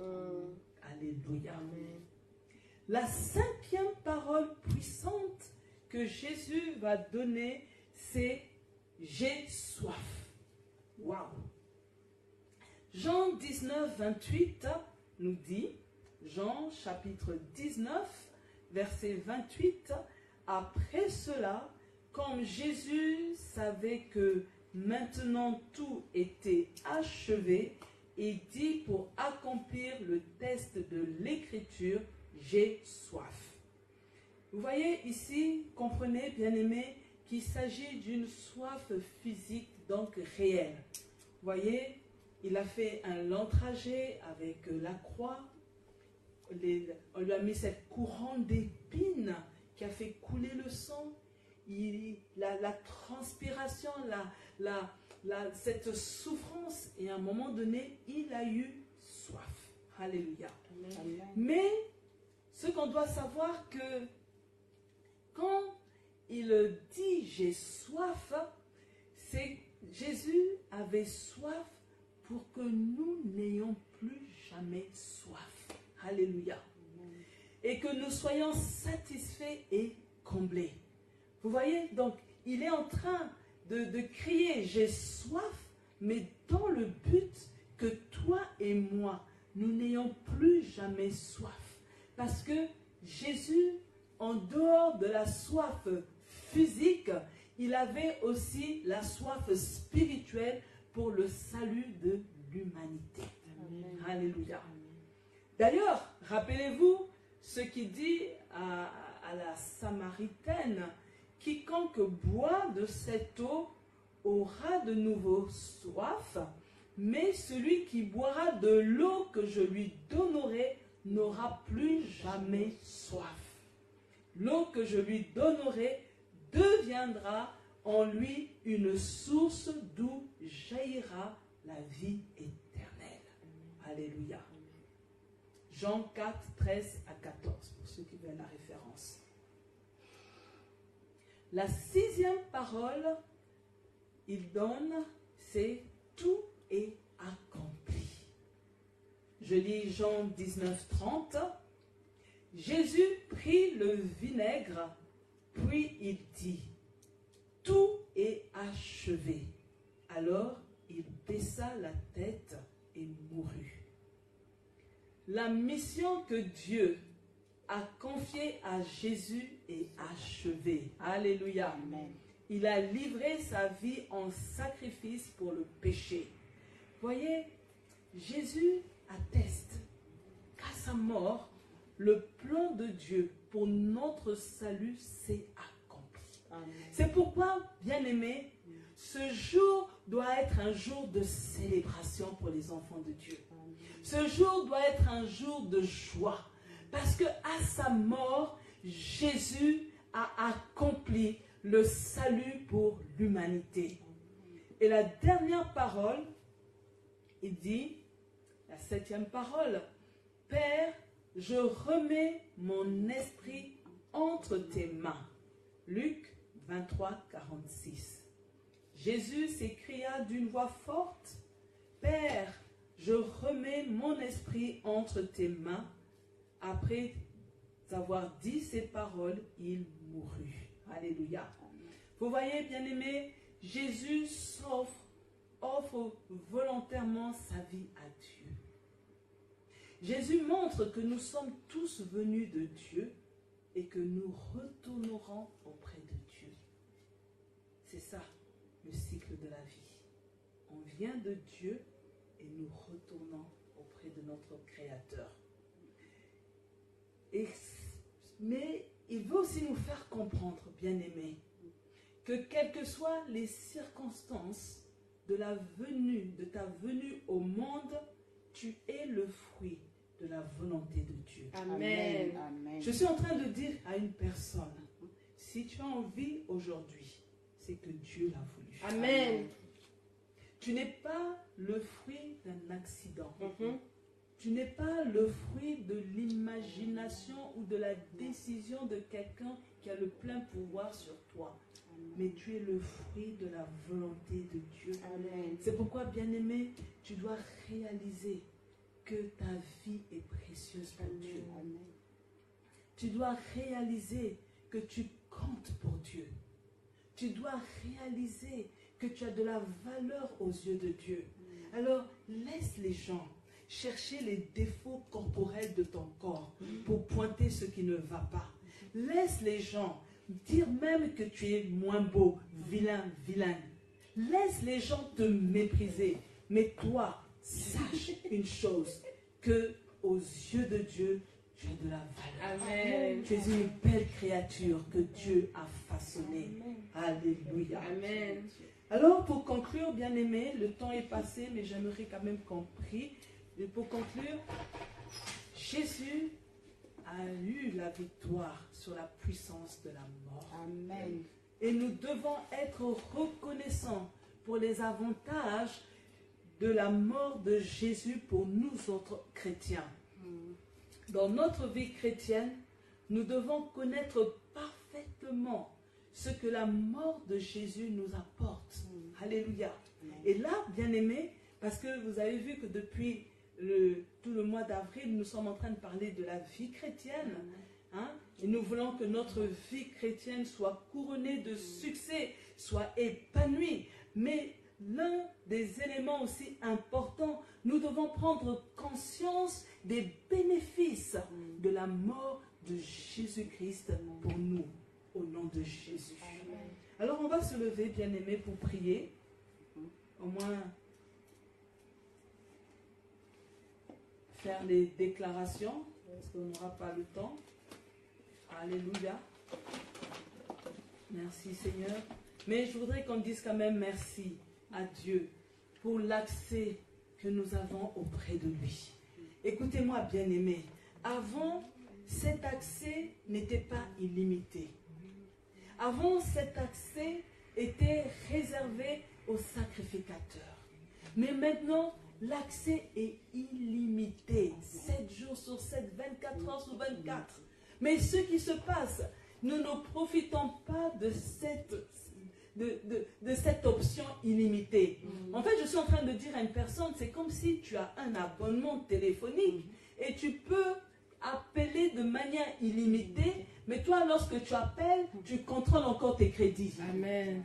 Alléluia. Amen. La cinquième parole puissante que Jésus va donner, c'est « j'ai soif ». Waouh! Jean 19, 28 nous dit, Jean chapitre 19, verset 28, « Après cela, comme Jésus savait que maintenant tout était achevé, il dit pour accomplir le test de l'écriture, j'ai soif. » Vous voyez ici, comprenez, bien-aimés, qu'il s'agit d'une soif physique, donc réelle. Vous voyez, il a fait un long trajet avec la croix. On lui a mis cette couronne d'épines qui a fait couler le sang. La transpiration, cette souffrance, et à un moment donné, il a eu soif. Alléluia. Amen. Mais ce qu'on doit savoir, que quand il dit j'ai soif, c'est Jésus avait soif pour que nous n'ayons plus jamais soif. Alléluia. Et que nous soyons satisfaits et comblés. Vous voyez, donc il est en train de crier j'ai soif, mais dans le but que toi et moi, nous n'ayons plus jamais soif. Parce que Jésus, en dehors de la soif physique, il avait aussi la soif spirituelle pour le salut de l'humanité. Alléluia. D'ailleurs, rappelez-vous ce qu'il dit à la Samaritaine: quiconque boit de cette eau aura de nouveau soif, mais celui qui boira de l'eau que je lui donnerai n'aura plus jamais soif. L'eau que je lui donnerai deviendra en lui une source d'où jaillira la vie éternelle. Alléluia. Jean 4, 13 à 14, pour ceux qui veulent la référence. La sixième parole, il donne, c'est tout est accompli. Je lis Jean 19, 30. Jésus prit le vinaigre, puis il dit: tout est achevé. Alors il baissa la tête et mourut. La mission que Dieu a confiée à Jésus est achevée. Alléluia. Amen. Il a livré sa vie en sacrifice pour le péché. Voyez, Jésus atteste qu'à sa mort, le plan de Dieu pour notre salut s'est accompli. Amen. C'est pourquoi, bien-aimés, ce jour doit être un jour de célébration pour les enfants de Dieu. Ce jour doit être un jour de joie. Parce que à sa mort, Jésus a accompli le salut pour l'humanité. Et la dernière parole, il dit, la 7e parole, « Père, je remets mon esprit entre tes mains. » Luc 23, 46. Jésus s'écria d'une voix forte, « Père, je remets mon esprit entre tes mains. » Après avoir dit ces paroles, il mourut. Alléluia. Vous voyez, bien-aimés, Jésus offre volontairement sa vie à Dieu. Jésus montre que nous sommes tous venus de Dieu et que nous retournerons auprès de Dieu. C'est ça, le cycle de la vie. On vient de Dieu et nous retournons auprès de notre Créateur. Mais il veut aussi nous faire comprendre, bien-aimés, que quelles que soient les circonstances de ta venue au monde, tu es le fruit de la volonté de Dieu. Amen. Je suis en train de dire à une personne, si tu as envie aujourd'hui, c'est que Dieu l'a voulu. Amen. Tu n'es pas le fruit d'un accident. Tu n'es pas le fruit de l'imagination ou de la décision de quelqu'un qui a le plein pouvoir sur toi. Mais tu es le fruit de la volonté de Dieu. C'est pourquoi, bien-aimé, tu dois réaliser que ta vie est précieuse pour Dieu. Tu dois réaliser que tu comptes pour Dieu. Tu dois réaliser que tu as de la valeur aux yeux de Dieu. Alors, laisse les gens chercher les défauts corporels de ton corps pour pointer ce qui ne va pas. Laisse les gens dire même que tu es moins beau, vilain, vilaine. Laisse les gens te mépriser. Mais toi, sache une chose, que aux yeux de Dieu, tu as de la valeur. Amen. Tu es une belle créature que Dieu a façonnée. Alléluia. Amen. Alors, pour conclure, bien-aimés, le temps est passé, mais j'aimerais quand même qu'on prie. Et pour conclure, Jésus a eu la victoire sur la puissance de la mort. Amen. Et nous devons être reconnaissants pour les avantages de la mort de Jésus pour nous autres chrétiens. Dans notre vie chrétienne, nous devons connaître parfaitement ce que la mort de Jésus nous apporte. Alléluia. Et là, bien-aimés, parce que vous avez vu que depuis tout le mois d'avril, nous sommes en train de parler de la vie chrétienne. Et nous voulons que notre vie chrétienne soit couronnée de succès, soit épanouie. Mais l'un des éléments aussi importants, nous devons prendre conscience des bénéfices de la mort de Jésus-Christ pour nous, au nom de Jésus. Alors on va se lever, bien-aimés, pour prier. Au moins faire les déclarations, parce qu'on n'aura pas le temps. Alléluia. Merci Seigneur. Mais je voudrais qu'on dise quand même merci à Dieu pour l'accès que nous avons auprès de lui. Écoutez-moi, bien-aimés. Avant, cet accès n'était pas illimité. Avant, cet accès était réservé aux sacrificateurs. Mais maintenant, l'accès est illimité. 7 jours sur 7, 24 heures sur 24. Mais ce qui se passe, nous ne profitons pas de cette option illimitée. En fait, je suis en train de dire à une personne, c'est comme si tu as un abonnement téléphonique et tu peux appeler de manière illimitée, mais toi, lorsque tu appelles, tu contrôles encore tes crédits. Amen.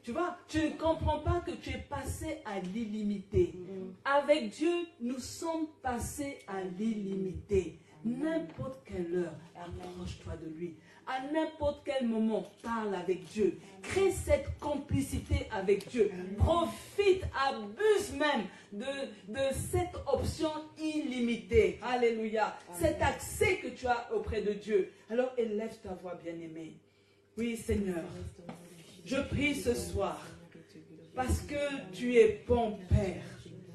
Tu vois, tu ne comprends pas que tu es passé à l'illimité. Avec Dieu, nous sommes passés à l'illimité. N'importe quelle heure, approche-toi de lui. À n'importe quel moment, parle avec Dieu. Crée cette complicité avec Dieu. Profite, abuse même de cette option illimitée. Alléluia. Cet accès que tu as auprès de Dieu. Alors élève ta voix, bien-aimée. Oui, Seigneur. Je prie ce soir. parce que tu es bon, Père.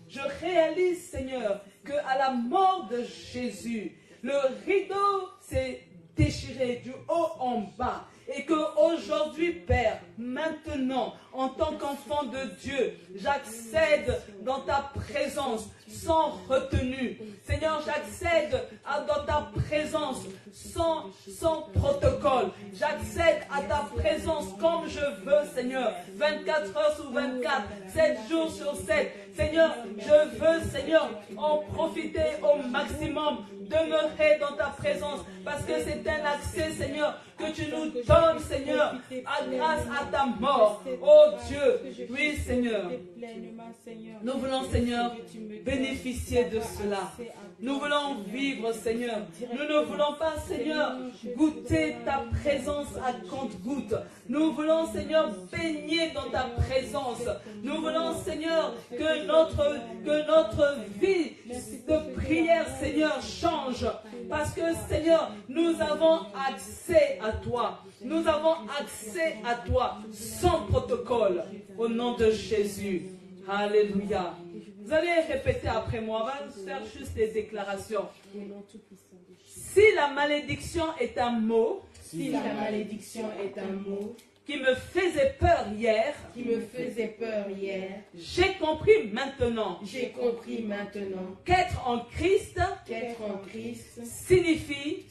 Je réalise, Seigneur, qu'à la mort de Jésus, le rideau s'est déchiré du haut en bas. Et qu'aujourd'hui, Père, maintenant, en tant qu'enfant de Dieu, j'accède dans ta présence sans retenue. Seigneur, j'accède dans ta présence sans protocole. J'accède à ta présence comme je veux, Seigneur. 24 heures sur 24, 7 jours sur 7. Seigneur, je veux, Seigneur, en profiter au maximum, demeurer dans ta présence, parce que c'est un accès, Seigneur, que tu nous donnes, Seigneur, grâce à ta mort. Oh Dieu, oui, Seigneur. Nous voulons, Seigneur, bénéficier de cela. Nous voulons vivre, Seigneur. Nous ne voulons pas, Seigneur, goûter ta présence à compte-gouttes. Nous voulons, Seigneur, baigner dans ta présence. Nous voulons, Seigneur, que notre vie de prière, Seigneur, change. Parce que, Seigneur, nous avons accès à toi. Nous avons accès à toi sans protocole. Au nom de Jésus. Alléluia. Vous allez répéter après moi. On va faire juste des déclarations. Si la malédiction est un mot, si la malédiction est un mot qui me faisait peur hier, j'ai compris maintenant qu'être en Christ signifie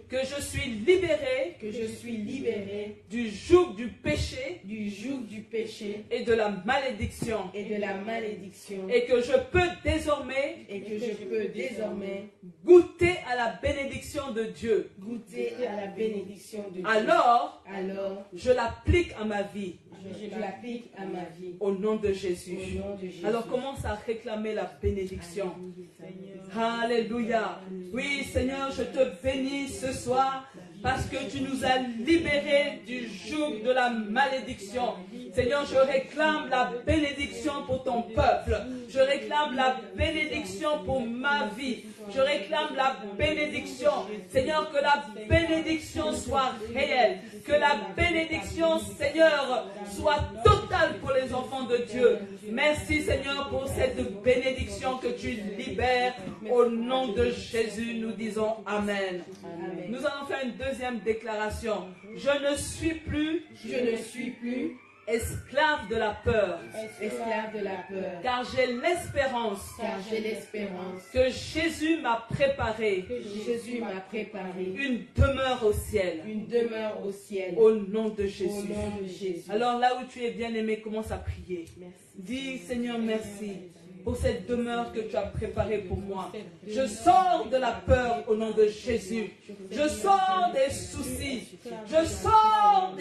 que je suis libéré du joug du péché et de la malédiction et que je peux désormais goûter à la bénédiction de Dieu. Alors je l'applique à ma vie. Au nom de Jésus. Alors commence à réclamer la bénédiction. Alléluia. Oui, Seigneur, je te bénis ce soir parce que tu nous as libérés du joug de la malédiction. Seigneur, je réclame la bénédiction pour ton peuple. Je réclame la bénédiction pour ma vie. Je réclame la bénédiction. Seigneur, que la bénédiction soit réelle. Que la bénédiction, Seigneur, soit totale pour les enfants de Dieu. Merci, Seigneur, pour cette bénédiction que tu libères. Au nom de Jésus, nous disons Amen. Amen. Nous allons faire une deuxième déclaration. Je ne suis plus esclave de la peur. Car j'ai l'espérance. Que Jésus m'a préparé. Une demeure au ciel. Au nom de Jésus. Alors là où tu es bien-aimé, commence à prier. Dis, Seigneur, merci pour cette demeure que tu as préparée pour moi. Je sors de la peur au nom de Jésus. Je sors des soucis. Je sors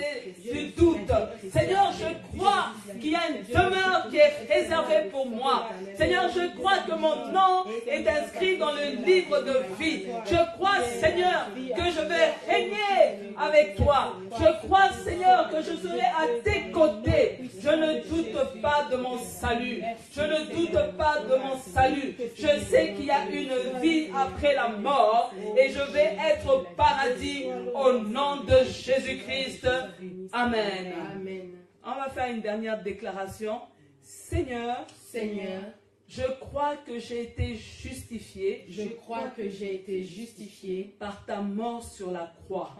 du doute. Seigneur, je crois qu'il y a une demeure qui est réservée pour moi. Seigneur, je crois que mon nom est inscrit dans le livre de vie. Je crois, Seigneur, que je vais régner avec toi. Je crois, Seigneur, que je serai à tes côtés. Je ne doute pas de mon salut. Je ne doute pas de mon salut. Je sais qu'il y a une vie après la mort et je vais être au paradis au nom de Jésus-Christ. Amen. On va faire une dernière déclaration. Seigneur, je crois que j'ai été justifié. Par ta mort sur la croix.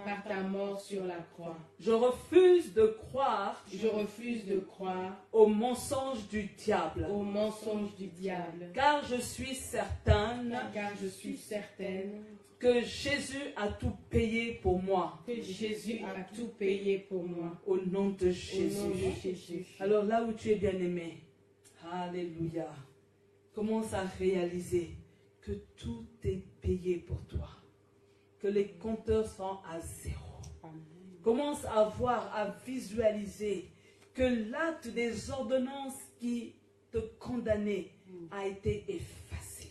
Je refuse de croire. Au mensonge du diable. Car je suis certaine. Que Jésus a tout payé pour moi. Au nom de Jésus. Alors là où tu es bien-aimé. Alléluia. Commence à réaliser que tout est payé pour toi. Que les compteurs sont à zéro. Commence à voir, à visualiser que l'acte des ordonnances qui te condamnaient a été effacé.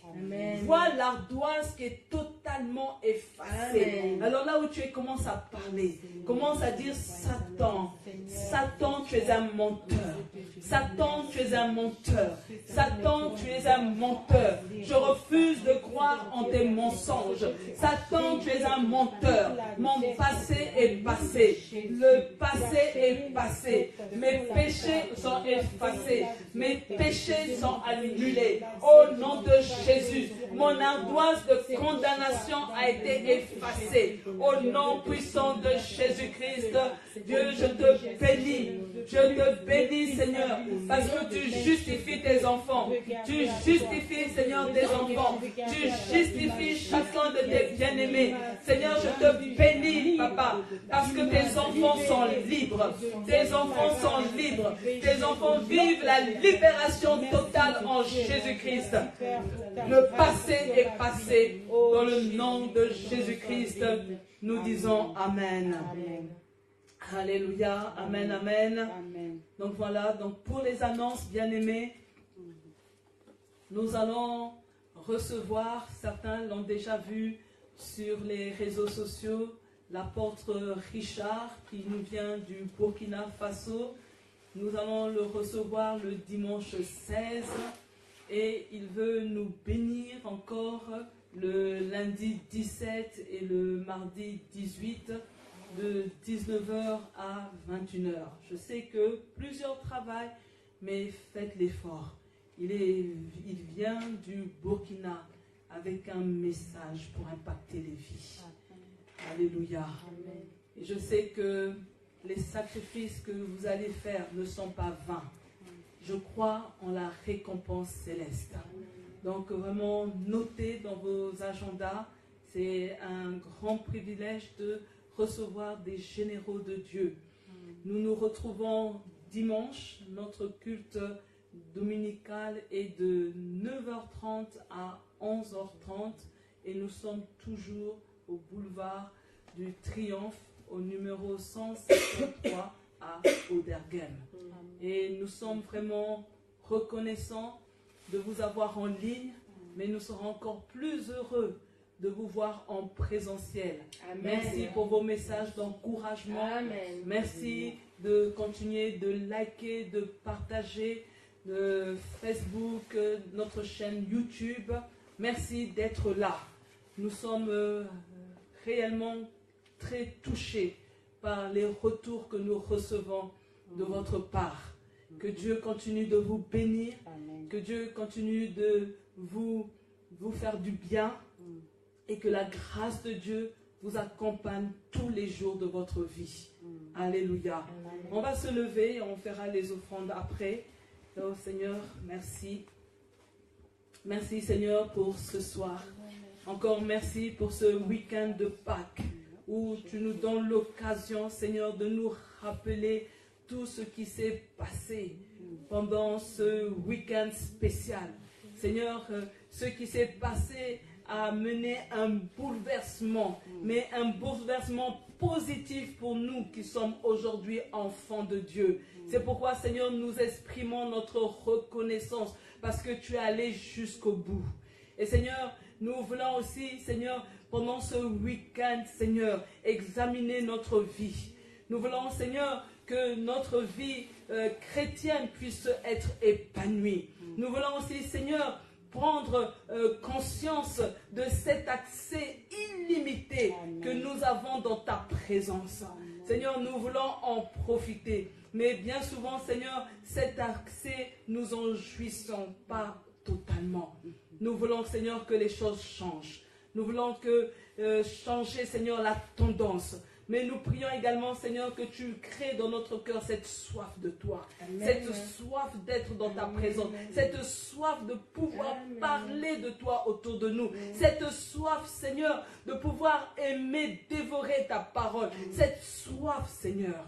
Vois l'ardoise qui est totalement totalement effacé. Alors là où tu es, commence à parler. Commence à dire Satan. Satan, tu es un menteur. Satan, tu es un menteur. Satan, tu es un menteur. Je refuse de croire en tes mensonges. Satan, tu es un menteur. Mon passé est passé. Le passé est passé. Mes péchés sont effacés. Mes péchés sont annulés. Au nom de Jésus, mon ardoise de condamnation a été effacée. Au nom puissant de Jésus-Christ, Dieu, je te bénis. Je te bénis, Seigneur, parce que tu justifies tes enfants. Tu justifies, Seigneur, tes enfants. Tu justifies chacun de tes bien-aimés. Seigneur, je te bénis, Papa, parce que tes enfants sont libres. Tes enfants sont libres. Tes enfants vivent la libération totale en Jésus-Christ. Le passé est passé. Dans le nom de Jésus-Christ, nous disons Amen. Alléluia, amen, amen, amen. Donc voilà, donc pour les annonces, bien-aimés, nous allons recevoir, certains l'ont déjà vu sur les réseaux sociaux, l'apôtre Richard qui nous vient du Burkina Faso. Nous allons le recevoir le dimanche 16 et il veut nous bénir encore le lundi 17 et le mardi 18 de 19h à 21h. Je sais que plusieurs travaillent, mais faites l'effort. Il vient du Burkina avec un message pour impacter les vies. Alléluia. Et je sais que les sacrifices que vous allez faire ne sont pas vains. Je crois en la récompense céleste. Donc vraiment, notez dans vos agendas, c'est un grand privilège de recevoir des généraux de Dieu. Nous nous retrouvons dimanche, notre culte dominical est de 9h30 à 11h30 et nous sommes toujours au boulevard du Triomphe au numéro 153 à Oderghem. Et nous sommes vraiment reconnaissants de vous avoir en ligne, mais nous serons encore plus heureux de vous voir en présentiel. Amen. Merci pour vos messages d'encouragement. Amen. Merci de continuer de liker, de partager Facebook, notre chaîne YouTube. Merci d'être là. Nous sommes réellement très touchés par les retours que nous recevons de votre part. Que Dieu continue de vous bénir. Amen. Que Dieu continue de vous faire du bien. Et que la grâce de Dieu vous accompagne tous les jours de votre vie. Alléluia. Amen. On va se lever et on fera les offrandes après. Oh Seigneur, merci. Merci Seigneur pour ce soir. Encore merci pour ce week-end de Pâques où tu nous donnes l'occasion, Seigneur, de nous rappeler tout ce qui s'est passé pendant ce week-end spécial. Seigneur, ce qui s'est passé a mené un bouleversement, mais un bouleversement positif pour nous qui sommes aujourd'hui enfants de Dieu. C'est pourquoi, Seigneur, nous exprimons notre reconnaissance parce que tu es allé jusqu'au bout. Et Seigneur, nous voulons aussi, Seigneur, pendant ce week-end, Seigneur, examiner notre vie. Nous voulons, Seigneur, que notre vie chrétienne puisse être épanouie. Nous voulons aussi, Seigneur, prendre conscience de cet accès illimité que nous avons dans ta présence. Seigneur, nous voulons en profiter. Mais bien souvent, Seigneur, cet accès, nous en jouissons pas totalement. Nous voulons, Seigneur, que les choses changent. Nous voulons changer, Seigneur, la tendance. Mais nous prions également, Seigneur, que tu crées dans notre cœur cette soif de toi. Amen. Cette soif d'être dans ta présence. Amen. Cette soif de pouvoir parler de toi autour de nous. Amen. Cette soif, Seigneur, de pouvoir aimer, dévorer ta parole. Amen. Cette soif, Seigneur.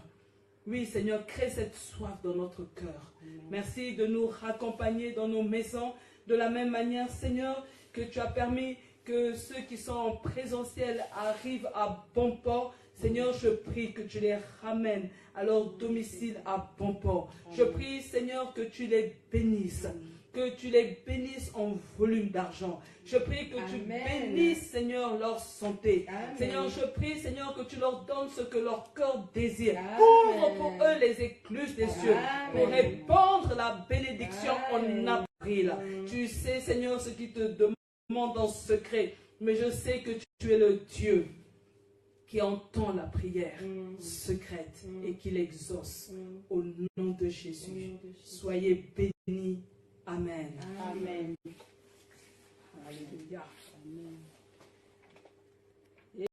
Oui, Seigneur, crée cette soif dans notre cœur. Amen. Merci de nous raccompagner dans nos maisons. De la même manière, Seigneur, que tu as permis que ceux qui sont en présentiel arrivent à bon port. Seigneur, je prie que tu les ramènes à leur domicile à bon port. Je prie, Seigneur, que tu les bénisses. que tu les bénisses en volume d'argent. Je prie que tu bénisses, Seigneur, leur santé. Amen. Seigneur, je prie, Seigneur, que tu leur donnes ce que leur cœur désire. Amen. Ouvre pour eux les écluses des cieux pour Amen. répandre la bénédiction Amen. en avril. Tu sais, Seigneur, ce qui te demande en secret, mais je sais que tu es le Dieu qui entend la prière secrète et qui l'exauce. Au nom de Jésus, soyez bénis. Amen. Amen. Alléluia. Amen.